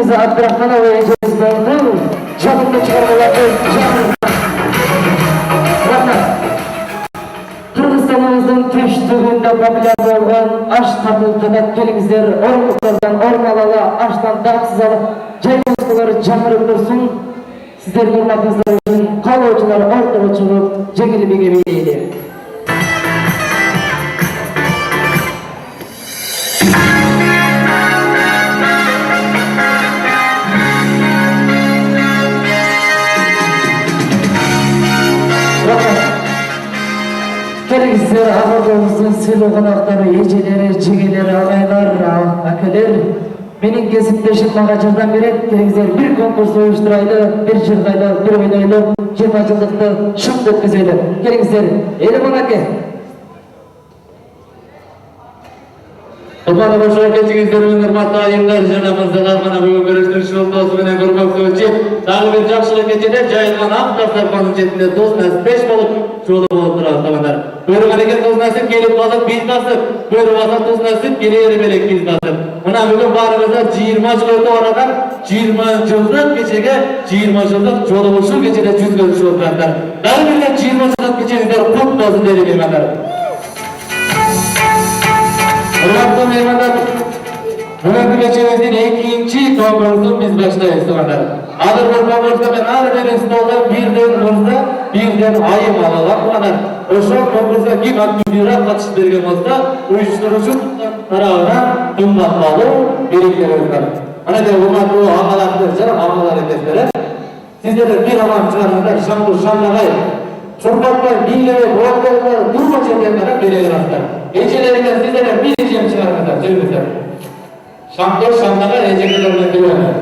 Gülüze Abdurrahmanova ejesinden canlı çıkarmalarını Kırgızstanımızın Teştüğünde popüler olan aş tatıltıda kelingizler ormuklardan ormalala aştan damsız alıp caymanlıkları canırıp dursun. Sizler hürmetinizdar için kalıcılar ortaya çıkıp cengili bir gemiydi. Kelingizler ağırlığımızın silo konakları, eceleri, çegeleri, ağaylar, akeler, menin kesipleşip mağaçırdan beri kelingizler bir konkurs uyuşturaydı, bir çırgaydı, bir oynaydı, 20 yıllıkta şık ötküzeydi. Kelingizler, Eleman ake. Kurban başına geçingizlerin hurmatly ayımlar, janamızdalar mana bugun görüştürüş oldu menен görmökçü. Dagы bir жакшылык кечеде жайылган ак дастаркандын четинде тоз насип 5 болуп жолу болуп турат тагындар. Бөрүгөн экен тоз насип келип басып биз басып, бөрү басып тоз насип келери белек биз басып. Мына бүгүн баарыбызда 20 жыл өтүп барган 20 жылдык кечеге 20 жылдык жолугушуу кечеде жүз көрүшүп отуратар. Дагы бир 20 жылдык кечеңиздер кут болсун дейли меймандар. Hurmatly mehmonlar, bugungi kechamizdin ikkinchi konkursini biz boshlaymiz tug'anlar. Hozir bu konkursda men har bir stolda birden murda, birden ayım alalar tug'anlar. O'sha konkursga kim aktivroq qatnashib bergan bo'lsa, uyushtiruvchi tarafdan qimmat baho belgilanadi. Mana bu hurmatli og'alardir, og'alar ekesizlar. Sizlar bir odam chiqaringlar, shamlag'ay. Çorbatlar, bilgileri, boğazlarlar, durma çekenlere belirlenirler. Ecelerine sizlere bir ecem çıkarırlar, cebimizler. Şamlar, şamlara ecelerine geliyorlar.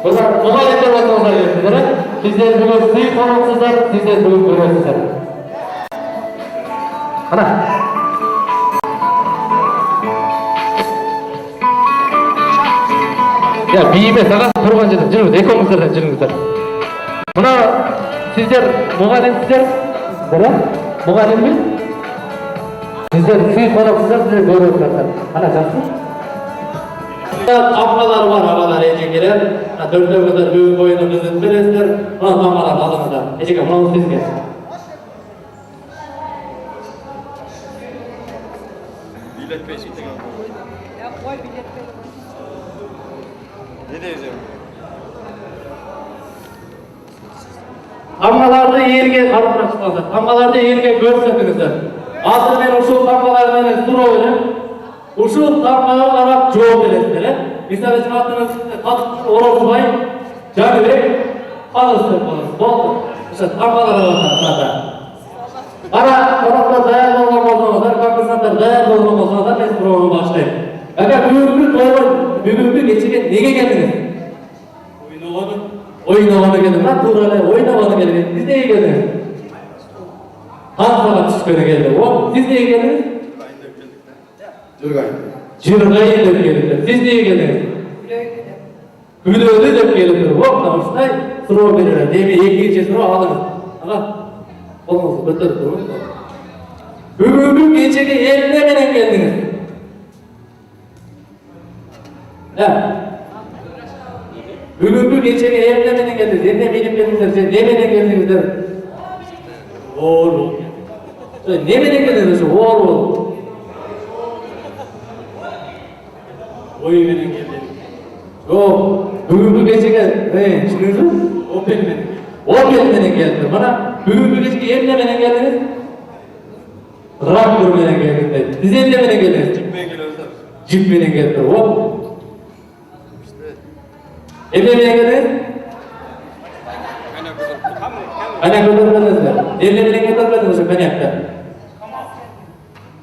Bunlar kolay etmez olsa sizlere. Sizler bugün sıyık olumsuzlar, sizler bugün görüyorsunuzlar. Ana. Ya biyime sana turgan jedim, жүріңіз, экоңыздардан жүріңіздер. Buna sizler muğalimsizler, muğalimmi? Sizler sıyık olaksızlar, sizler görüyorsunuzlar. Ana жақсы? Tammalar var, ağalar, ecekeler. Dörtlöğünüzler, büyük boyunu kızıp veresizler. Buna tammalar alınızlar. Eceke, buna sizge. Bilet peşinde kaldı. Ya koy bilet peşinde. Ne diyeceğim? Tammalarda yerge karıştırmasınlar. Tammalarda yerge görsetsinizler. Hazır ben uşul tammalar menen surowunu, uşul tammalara karap жооп бересиздер. Misal için attığınız Orozbay, Canibek, Kanıstır bolası. Boldu. İşte tammalara bakar. Ana konaklar dayan olmak olsanızlar, konkursantlar dayan olmak olsanızlar ben surowunu başlayayım. Eğer bugünkü geçige nege geldiniz? Oynağını geldim. Ben Tuğra'ya oynağını geldim. Siz neye geldiniz? Hangi çıkışına geldi? Siz neye geldiniz? Cırgayı döp geldiniz. Siz neye geldiniz? Gülöğünü döp geldiniz. Namıştay sıra verirler. Demi ikinci sıra alınız. Aga, olmazsa götürüp durun. Bugünkü geçege evlemeden geldiniz. Bugünkü geçeni evlemeden geldiniz, ne bilip geldiniz, nemeden geldinizler? Oğlu. Nemeden geldiniz, oğlu. Oyundan geldiniz. Yok, bugünkü geçene, düşünüyorsunuz mu? Opel'den geldiniz. Bana bugünkü geçeni evlemeden geldiniz. Traktörmeden geldiniz. Siz evlemeden geldiniz. Cipmeden geldiniz. Evlemeden geldiniz? Kaynak öldürmedinizler. Evlemeden geldiniz o kaynakta.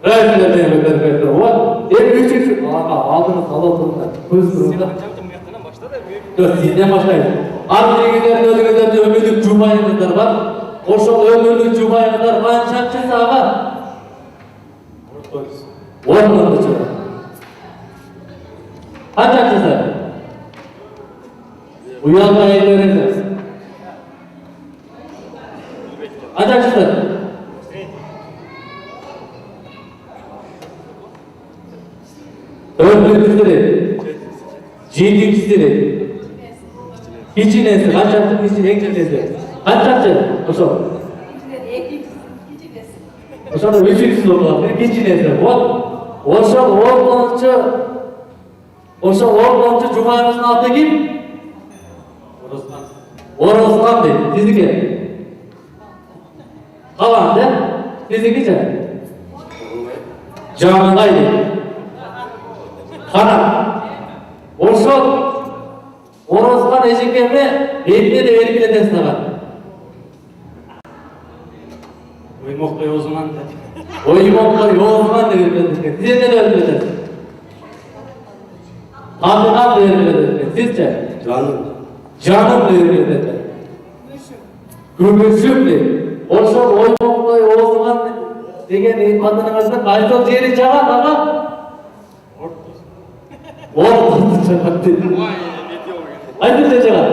Rayfılardan öldürmedinizler. O ev üçüncü. Aldınız, aldınız. Göz durumda. Sizden başlayın. Artırınızlar, özünüzde ömürlük cumayınızlar var. Oşol ömürlük cumayınızlar kançakçı sağa. Ormanlı çıkar. Kançakçı sağa. Uyanmayı öğreneceğiz. Kaçancısı? Dördüncüsü. жетинчиси дейт. Кичинеси канчанчы эң кичинеси? Канчанчы? Ошо. Ошондо үчүнчүсү болот, кичинеси. Вот ошол 10-чы жумаңыздын аты ким? Орозхан дейт. Сиздики? Калан да? Сиздикичи? Жамангай дейт. Кана. Ошол Орозхан эжекеме эмне деп белгилетесиз ага? Оймоктой Озман деп. Оймоктой Озман деп белгилетесиз. Сиз эмне деп белгилетесиз? Кандыган деп белгилетесиз. Сизчи? Жаным деп белгилетесиз. Күмүшүм дейт. Ошол Оймоктой Озман деген атыңыздын кайсыл жери жагат ага? Ортосу жагат дейт. Айтыңызчы жагат.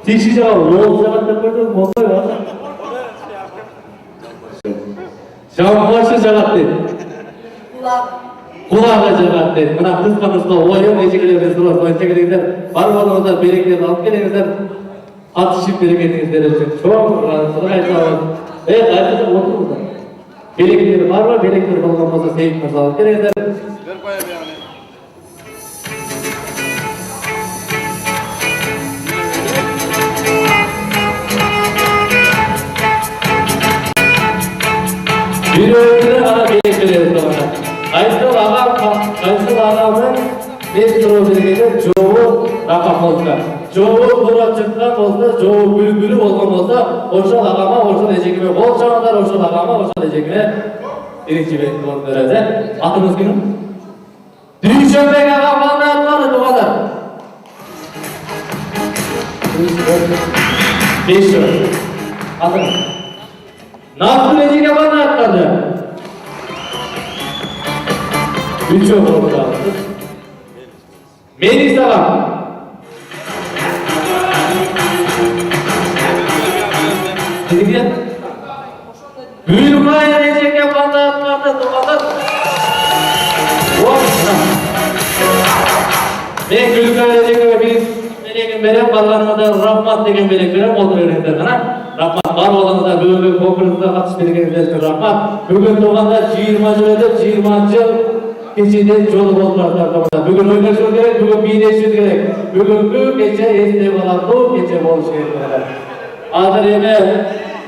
Тиши жагат, ол жагат деп койдуңуз, болбой атат. Жамбашы жагат дейт. Кулага жагат дейт. Мына кыска оюн эжекелерди сурап коюп келиңиздер. Бар болуңуздар берекелерди алып келиңиздер. Катышып бергениңиздер үчүн чоң сурай айтабыз. Кайсы отуруңуздар. Берекелер барбы? Берекелер болгон болсо Сейит мырза алып келиңиздер. Бирөөдө ана берекелер турган. Кайсыл агамын мен суроо бергенде жообу ракамовка. Жообу туура чыккан болсо, жообу бүлгүлүү болгон болсо, ошол агама, ошол эжекеме кол чабаңдар, ошол агама, ошол эжекеме биринчи бет болуп берет. Атыңыз ким? Дүйшөнбек ага балдар атканы туугандар. Бешөө. Атыңыз. Nasıl ejiga bana atladı? Üçü oldu. Melis ağam. Sizge? Gülmaya ejiga bana atladı. Ben gülmaya ejiga bir melek'in berem barlarına da rahmat degen melek berem oldu öğrenler. Rahmat бар болғаныңыздар, бүгінгі конкурсқа қатысып бергеніңіздер үшін рахмат. Бүгін туғандар 20 жыл өтіп, 20 жыл кешеден жолы болып жатыр. Бүгін ойнашу керек, бүгін билешу керек. Бүгінгі кеше есте қаларлы кеше болушы керек. Азыр еме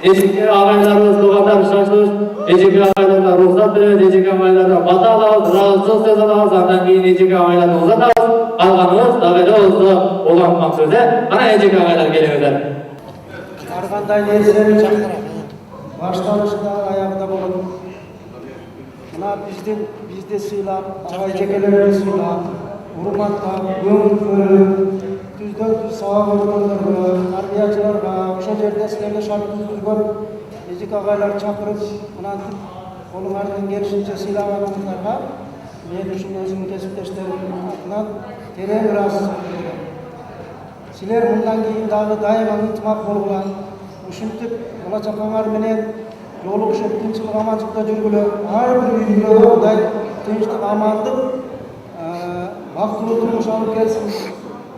ежеке ағайларымыз туғандар шашылып, ежеке ағайларына рұқсат береді, ежеке ағайларына бата алабыз, разылық сөз алабыз, андан кейін ежеке ағайларына ұзатабыз. Қалғанымыз ағайда осы оған сөзі. Ана ежеке ағайлар келіңіздер. Арғандай нерселер башталышында аяғында болады. Мына бізді сыйлап, ағай жекелерді сыйлап, урматтап, көңіл көріп, түзден түз сауап өргендерге, тәрбиячыларға, ошол жерде сілерге шарт түзілген ежек ағайлар шақырып, мынантип қолыңардан келишинче сыйлағаныңыздарға мен үшін өзімнің кесиптештерім атынан терең ыраазычылык билдирем. Силер мындан кийин дагы дайыма ынтымак болгула, ушинтип бала чакаңар менен жолугушуп тынччылык аманчылыкта жүргүлө, ар бир үйгө мындай тынчтык амандык бактылуу турмуш алып келсин.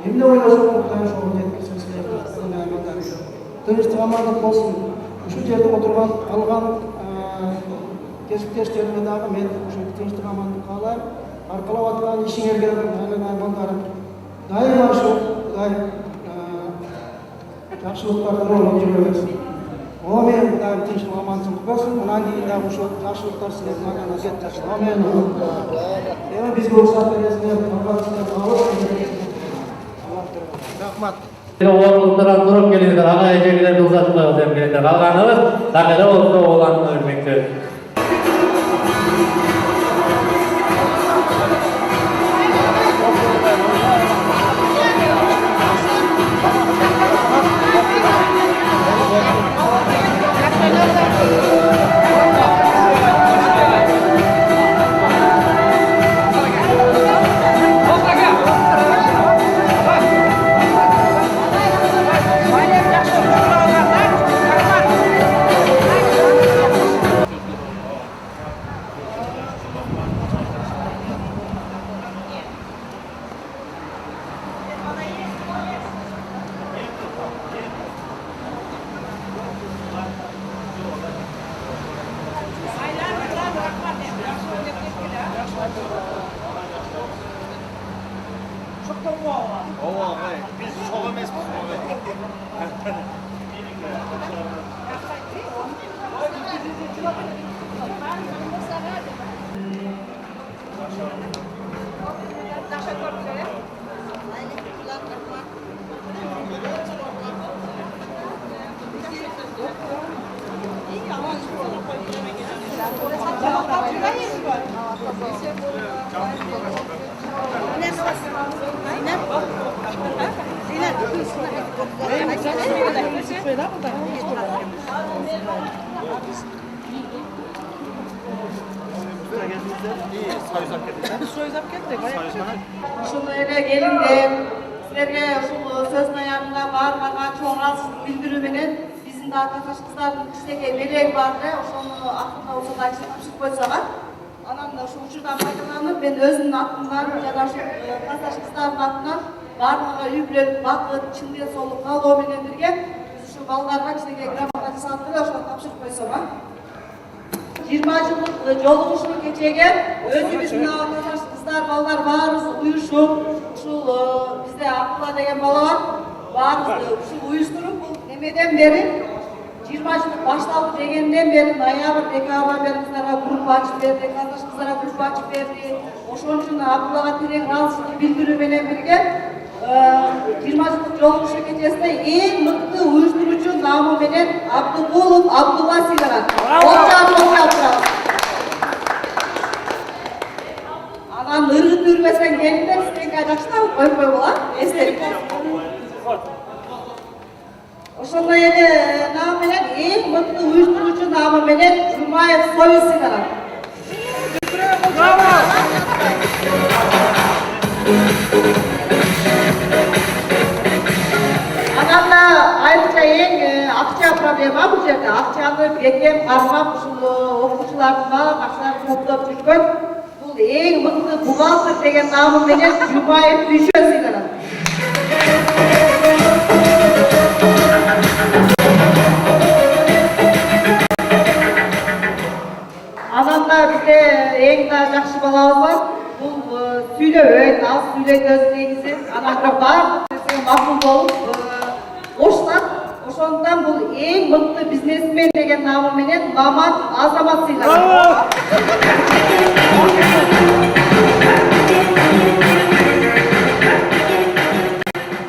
Эмне ойлошуң Кудай ошого жеткирсин силерди. Тынчтык амандык болсун. Ушул жерде отурган калган кесиптештериме дагы мен ушул тынчтык амандык каалайм. Аркалап аткан ишиңерге балдарым дайыма ушул Кудай жақсылықтарды жолын жүре берсін. Омен Құдайым тынчтык аманчылык берсин. Мындан кийин дагы ошол жақсылыктар силердин аяғына жетсин. Омен. Эми бизге уруксат бересиңер, рахмат. Орныңыздан туруп келиңиздер, ага эжекелерди узатпайбыз деп келиңиздер. Калганыбыз дагы болсо уланып өрмөкчү. Uşunlarga gelindi. Sizlerge uşul sözün ayarında barmaga çoğun razısızlık bildirүү menен биздин да катнаш кыздардын кичинекей мелеги бар да ошону акырында болсо да тапшырып койсогат. Анан ошол учурдан пайдаланып мен өзүмдүн атымдан жана ошол катнаш кыздардын атынан баарына үй бүлө бакыт, чын денсоолук каалоо менен бирге биз ушу балдарга кичинекей грамота жасатып ошону тапшырып койсом. 20 жылдык жолугушуу кечеге өзүбүздүн катнаш кыздар, балдар баарыбыз уюшуп, ушул бизде Абдулла деген бала бар. Баарыбыз ушул уюштуруп бул немеден бери 20 жыл башталды дегенден бери ноябрь, декабрь бери кыздарга группа ачып берди, катнаш кыздарга группа ачып берди. Ошон үчүн Абдуллага терең ыраазычылык билдирүү менен бирге 20 жылдык жолугушуу кечесинде эң мыкты уюштуруучу наамы менен Абдугулов Абдулла сыйлаган. Анан ыргыт үрбесен келиндер сиздерге жакшылап коюп койгула, эстелик. Ошондой эле наам менен эң мыкты уюштуруучу наамы менен Жумаев Союз сыйлаган. Анан да айрыкча эң акча проблема бул жерде. Акчаны бекем кармап ушул окуучулардын баары топтоп жүргөн бул эң мыкты бухгалтер деген наамы менен Жумаев Дүйшө сыйлаган. Анан да бизде эң да жакшы балабыз бар. Бул сүйлөбөйт, аз сүйлөгөз негизи. Анан бирок баардык нерсеге макул болуп оштат. Ошондон бул эң мыкты бизнесмен деген наамы менен Мамат Азамат сыйлаган.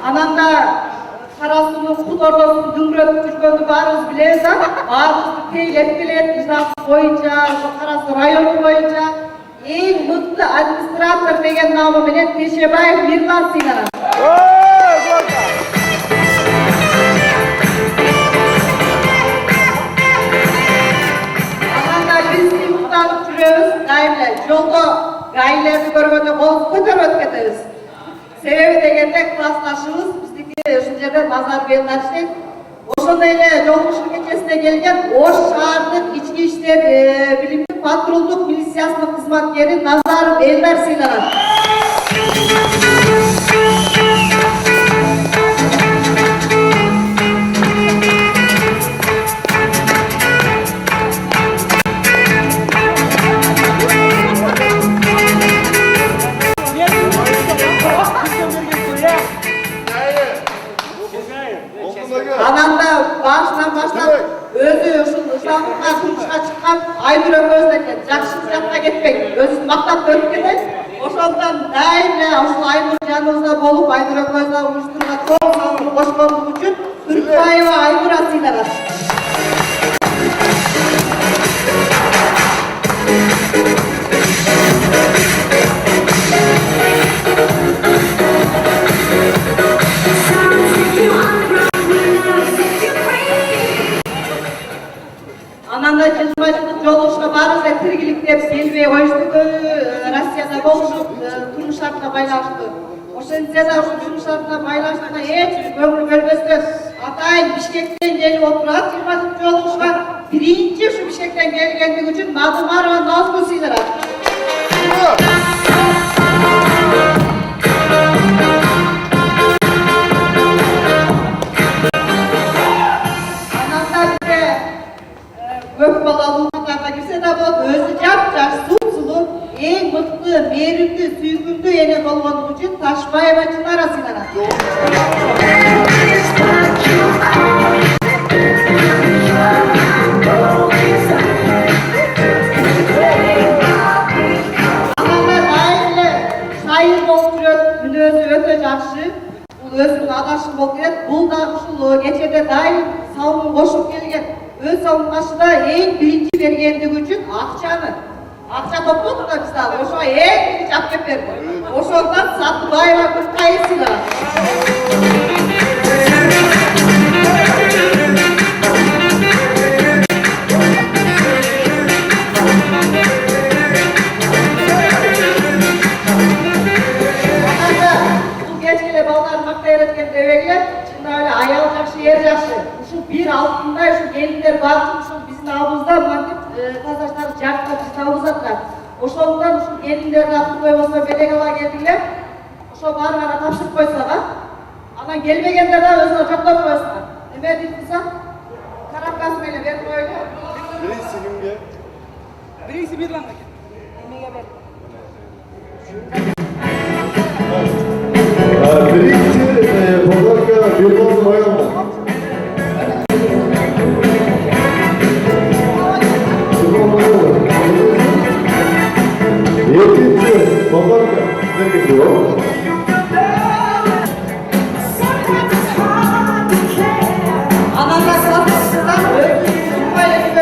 Анан да Кара Суунун хутордосун дүңгүрөтүп жүргөндү баарыбыз билебиз да. Баарыбызды тейлеп келет, мыйзам боюнча, ошо Кара Суу району боюнча эң мыкты администратор деген наамы менен Тешебаев Мирлан сыйлаган. Анан да биз сыймыктанып жүрөбүз, дайым эле жолдо гаилерди көргөндө колубузду көтөрүп өтүп кетебиз. Себеби дегенде классташыбыз биздики ушул жерде Назарбек иштейт. Ошондой эле жолугушуу кечесине келген Ош шаардык ички иштер билимдик патрулдук милициясынын кызматкери Назаров Элдар сыйлаган. Анан да башынан баштап өзү ушул ышандыкка турмушка чыккан Айнур экөөбүз экен. Жакшы жакка кетпейт, өзүн мактап өтүп кетет. Ошондон дайым эле ушул Айнур жаныбызда болуп, Айнур экөөбүздө уюштурууга чоң салым кошкондугу үчүн Түркбаева Айнура сыйлаган. Анан да 20 жылдык жолугушууга баарыбыз эле тиргилик деп билбей коюштук. Россияда болушуп, турмуш шартына байланыштуу. Ошентсе да ушул турмуш шартына байланыштуу эч көңүл бөлбөстөн атайын Бишкектен келип отурат 20 жылдык жолугушууга. Биринчи ушу Бишкектен келгендиги үчүн Надымарова Назгүл сыйлаган. Көп балалуу катарына кирсе да болот, өзү жап-жаш, сулуу, эң мыкты, мээрим Sevimli, süygündü ene bolğondугу үчүн Ташбаева Чынара сыйланат. Ananda dайым эле шайыр болуп жүрөт, мүнөзү өтө жакшы. Бул өзүнүн адашым болуп келет. Бул дагы ушул кечеде дайым сауын кошуп келген. Өз сауын кашында эң биринчи бергендиги үчүн акча топтодук да биз дагы ошого эң биринчи алып келип берди. Ошондон Сатыбаева Гүлкайыр сыйлаган. Ayal жақшы, ер жақшы. Ушул бир алтындай ушул келиндер барчы ушул биздин абызда мантип тазаштар жакта биздин абызда турат. Ошондон ушул келиндерди аттыбай болсо белек ала келдиңер. Ошо баарына тапшырып койсуңар. Анан келбегендер да өзүнө жоктоп койсуңар. Эме дейт болсо, карапкасы менен берип коелу. Биринчиси кимге? Биринчиси Бирланга экен. Эмеге бер. Birinci pazarga Birbaz Bayan'la. Yedinci pazarga ne gidiyor? Ananda satışından öyküsün böyle.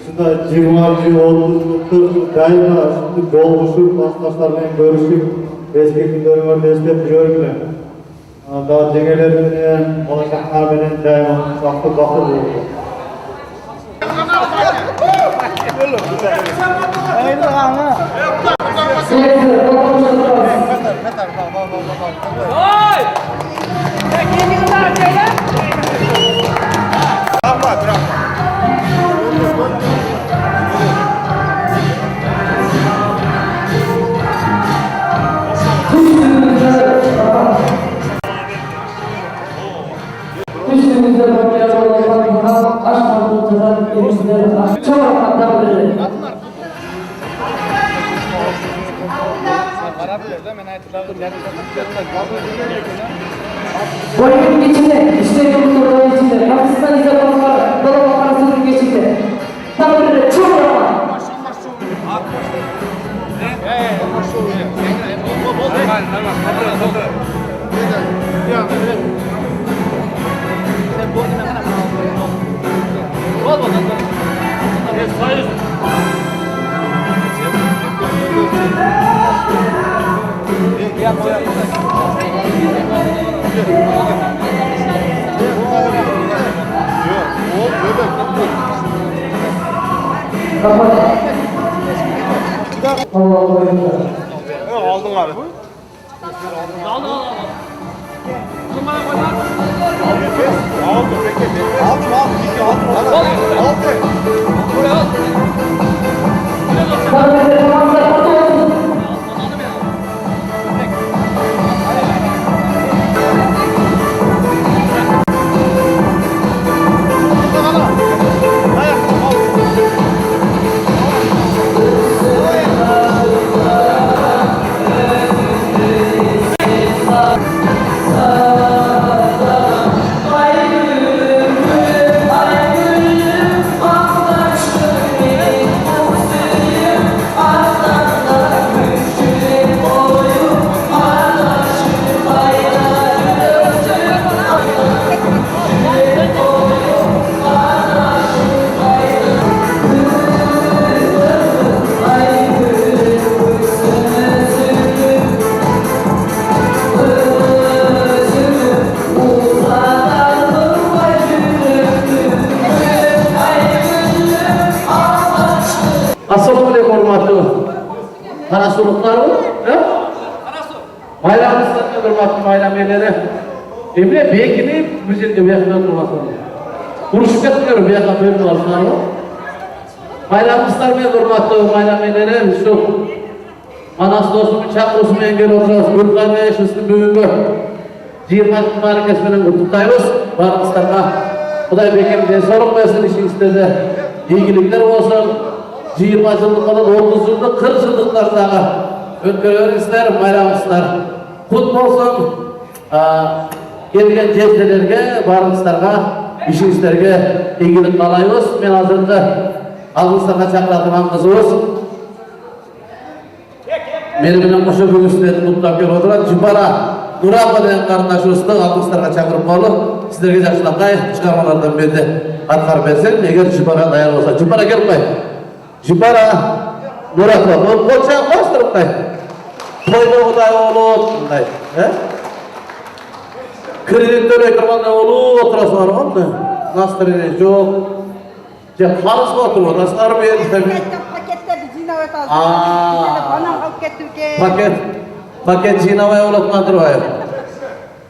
Şunda 20-30 dayına dolmuşup, vatandaşlarla görüşüp, eski günlerimi esnep görürler. Daha cengelerinin, olacaklar benim daima vakti bakır oldu. Boyun içinde, işte yolun içinde, kapısından izle bakmalar, dolap arasının geçinde. Tabii çok rahat. Aldın abi. Aldı, bekle. Aldı. Nasıllıklarımı? Bayramımızdan hürmetli bayram yerleri. Emre bekini müzilde bekliyor durmasın. Kuruşup etmiyorum bekliyor bölümü alsınlar mı? Bayramımızdan hürmetli bayram yerleri. Şu Manas dostumun çakırısını engel olacağız. Gürkan ve Eşlis'in bugünkü 20 Mark kesmenen kutlayımız. Barımızlarına Kuday Bekim densoluk versin işinizde iyilikler olsun. 20 yıllık kalan 30 yıllık 40 yıllıklardağı ötkörüyoruzlar, bayramımızlar. Kut olsun. Gelgen cezdelerge, barımızlarga, işinizlerge iyilik kalayız. Men hazırda ağızlarına çakıratılan kızımız. Benim koşu bugüsünü mutlaka görüp oturan Cipara Nurabba degan qarindoshimizni alqishlarga chaqirib qolib, sizlarga yaxshilaqay chiqarmalardan berdi. Arqar bersin, agar Cipara tayyor bo'lsa, Cipara kelib qo'y. Cipara Nurabba, qo'lcha bostirib qo'y. To'yda xudoy o'g'li bunday, kredit to'lay turganda o'g'li o'tirasizlar, o'g'li. Nastirni yo'q. Jep qarz o'tirib o'tirasizlar, paket жинавай olotman turayım.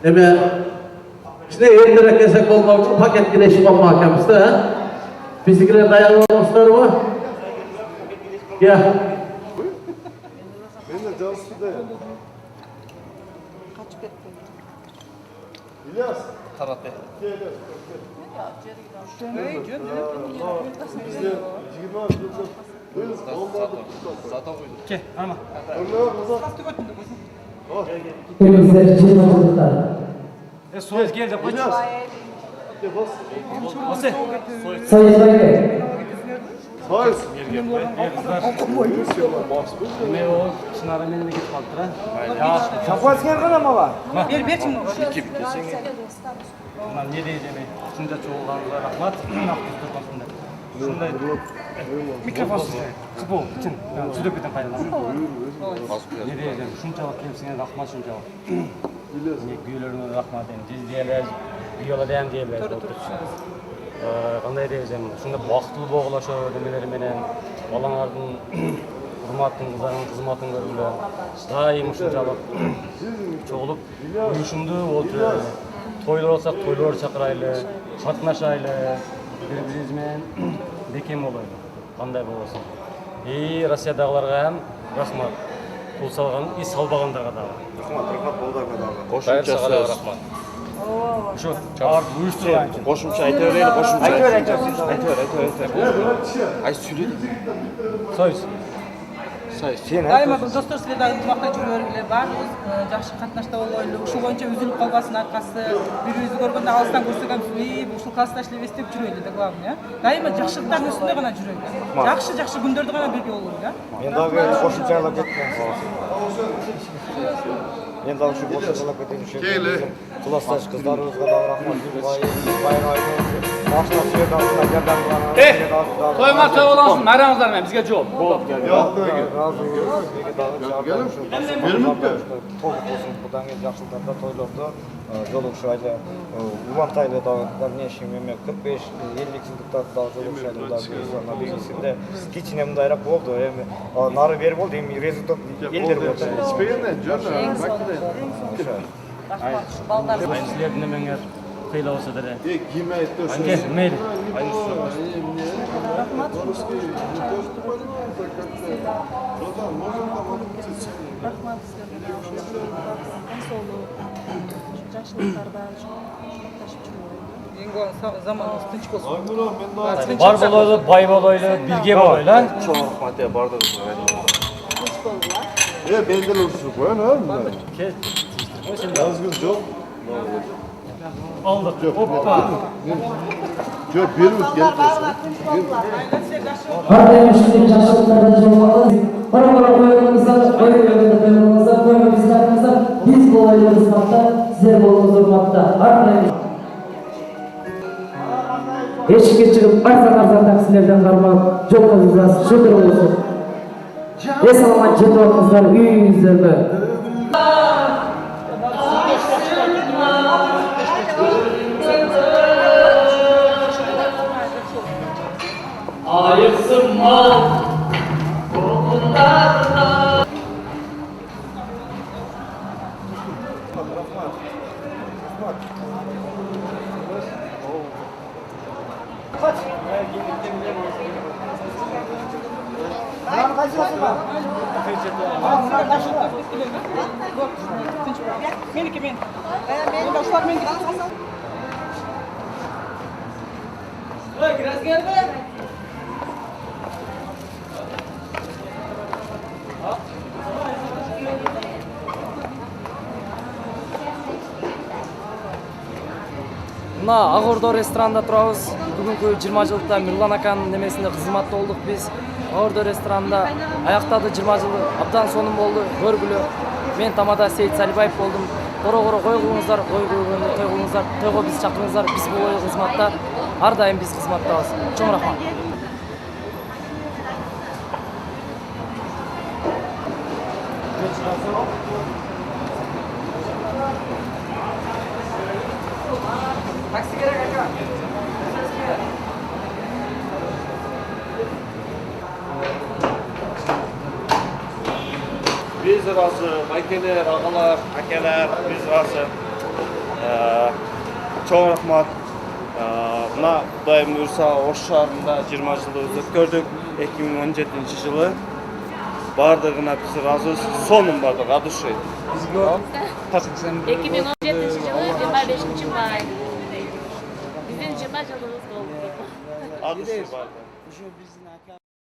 Demek işte erdirek kesek olmak için paket gideşip olmak yapmıştı ha. Bizimkiler dayalı olmuşlar mı? Ya. Ben de Cansu'da ya. Kaçıp etti. İlyas. Tarat Bey. Bizde 20 yıl zaten koyduk. Ke, ama. Bizler cırmacılıklar. Soyuz geldi. İlyas. Sayın Bey. Soyuz. Ne o? Çınar'a menine git kaldıra. Şapkasken kadar mı var? Bir şimdi. Bunlar ne diyeceğim? Şunda çoğularınıza rahmat. Şunda mikrofonsuz. Sıpı için. Sürekli faydalanın. Ne diyeceğim? Şunçalık hepsine rahmat şunçalık. Ne güyülerine rahmat edin. Diziyeler, biyola deyem diyeler. Qanday diyeceğim? Şunda baxtlı boğulaşa demeleri menen. Balanardın hurmatın, kızların hizmatın görüldü. Daim şunçalık çoğulup uyuşundu oldu. Toylar olsak toylar çakıraylı, katnaşaylı, bir-birimizden bekem olaylı. Qanday bolsun. Rossiyadagılarga ham rahmat. Pul salgan, is salbaganlarga da. Rahmat boldarga da. Qo'shimchasi rahmat. Shu art uyushtirgan. Qo'shimcha aytaveraylik, qo'shimcha. Aytaver. Ay söyledi. Soyuz. Daima biz dostlar sizlerden ынтымақта жүргенлер барбыз. Жакшы катнашта болойлу. Ушул боюнча үзүлүп калбасын аркасы. Бири-бирибизди көргөндө алыстан көрсөк ушул класста иштебес деп жүрөйлү да главное. Дайыма жакшылыктардын үстүндө гана жүрөйлү. Жакшы күндөрдү гана бирге бололу да. Men dagı qo'shimchalar ketgan xolos. Men dagı shu qo'shimchalar ketgan. Klassdash qizlarimizga da rahmat. Başına suydan yardam qilgan. To'ymasa olansın, maramızlar men bizga javob. Yo'q, Budan yaxshilarda to'ylarda jolukshaylar, Uvantaylı dağlarning emek 45-50 yilliklarda jolukshaylar birisinde kichine mundayroq bo'ldi. Endi nari berib bo'ldi, endi rezultat eldir bo'ldi. Ichpaganda jo'na. Sizlerden menga qiyla olsa da. Kiyme aytdi o'sha. Anke, mayli. Zamanımız tinch bolsun. Бар болойлу, бай болойлу, бирге болойлу. Çok rahmat ya barda. Bendel uruşu koyun ha. Yazgın çok. Aldık. Hoppa. Yok birimiz geldi. Ardayım şimdi çarşaflarda çoğaldı. Para koyduğumuzda, koyduğumuzda, biz kolaylarız hatta, size bolumuz olmakta. Ardayım. Eşik'e çıkıp arzan taksilerden kalmak, çok azizaz, şükür olsun. Esalamat jetolmazlar, uyuyuzlarına. Ayıksın mal, korkunlarla. Buranın kaç yılsı var? Bunlar kaç yıl var? Meniki men. Meniki uşlar meniki. Oy, kiraz geldi. Мына Ак Ордо ресторанында турабыз. Бүгүнкү 20 жылдыкта Мирлан аканын немесинде кызматта болдук биз. Ак Ордо ресторанында аяктады 20 жылы. Абдан сонун болду, көргүлө. Мен тамада Сейит Салибаев болдум. Кoro кой кылыңыздар, той кылыңыздар, тойго биз чакырыңыздар, биз бул кызматта. Ар дайым биз кызматтабыз. Чоң рахмат. Taksi gerek aka. Biz rası, aykeler, ağalar, akeler, biz rası. Çoğun rahmat. Mına Kudayım Ürsa Oş şahrında 20 yılı ötkürdük. 2017 yılı. Bardığına biz razıyız. Sonun bardık, adı şey. 2017 yılı 25. may. Bizim 20 yılımız oldu. Adı şey bardık.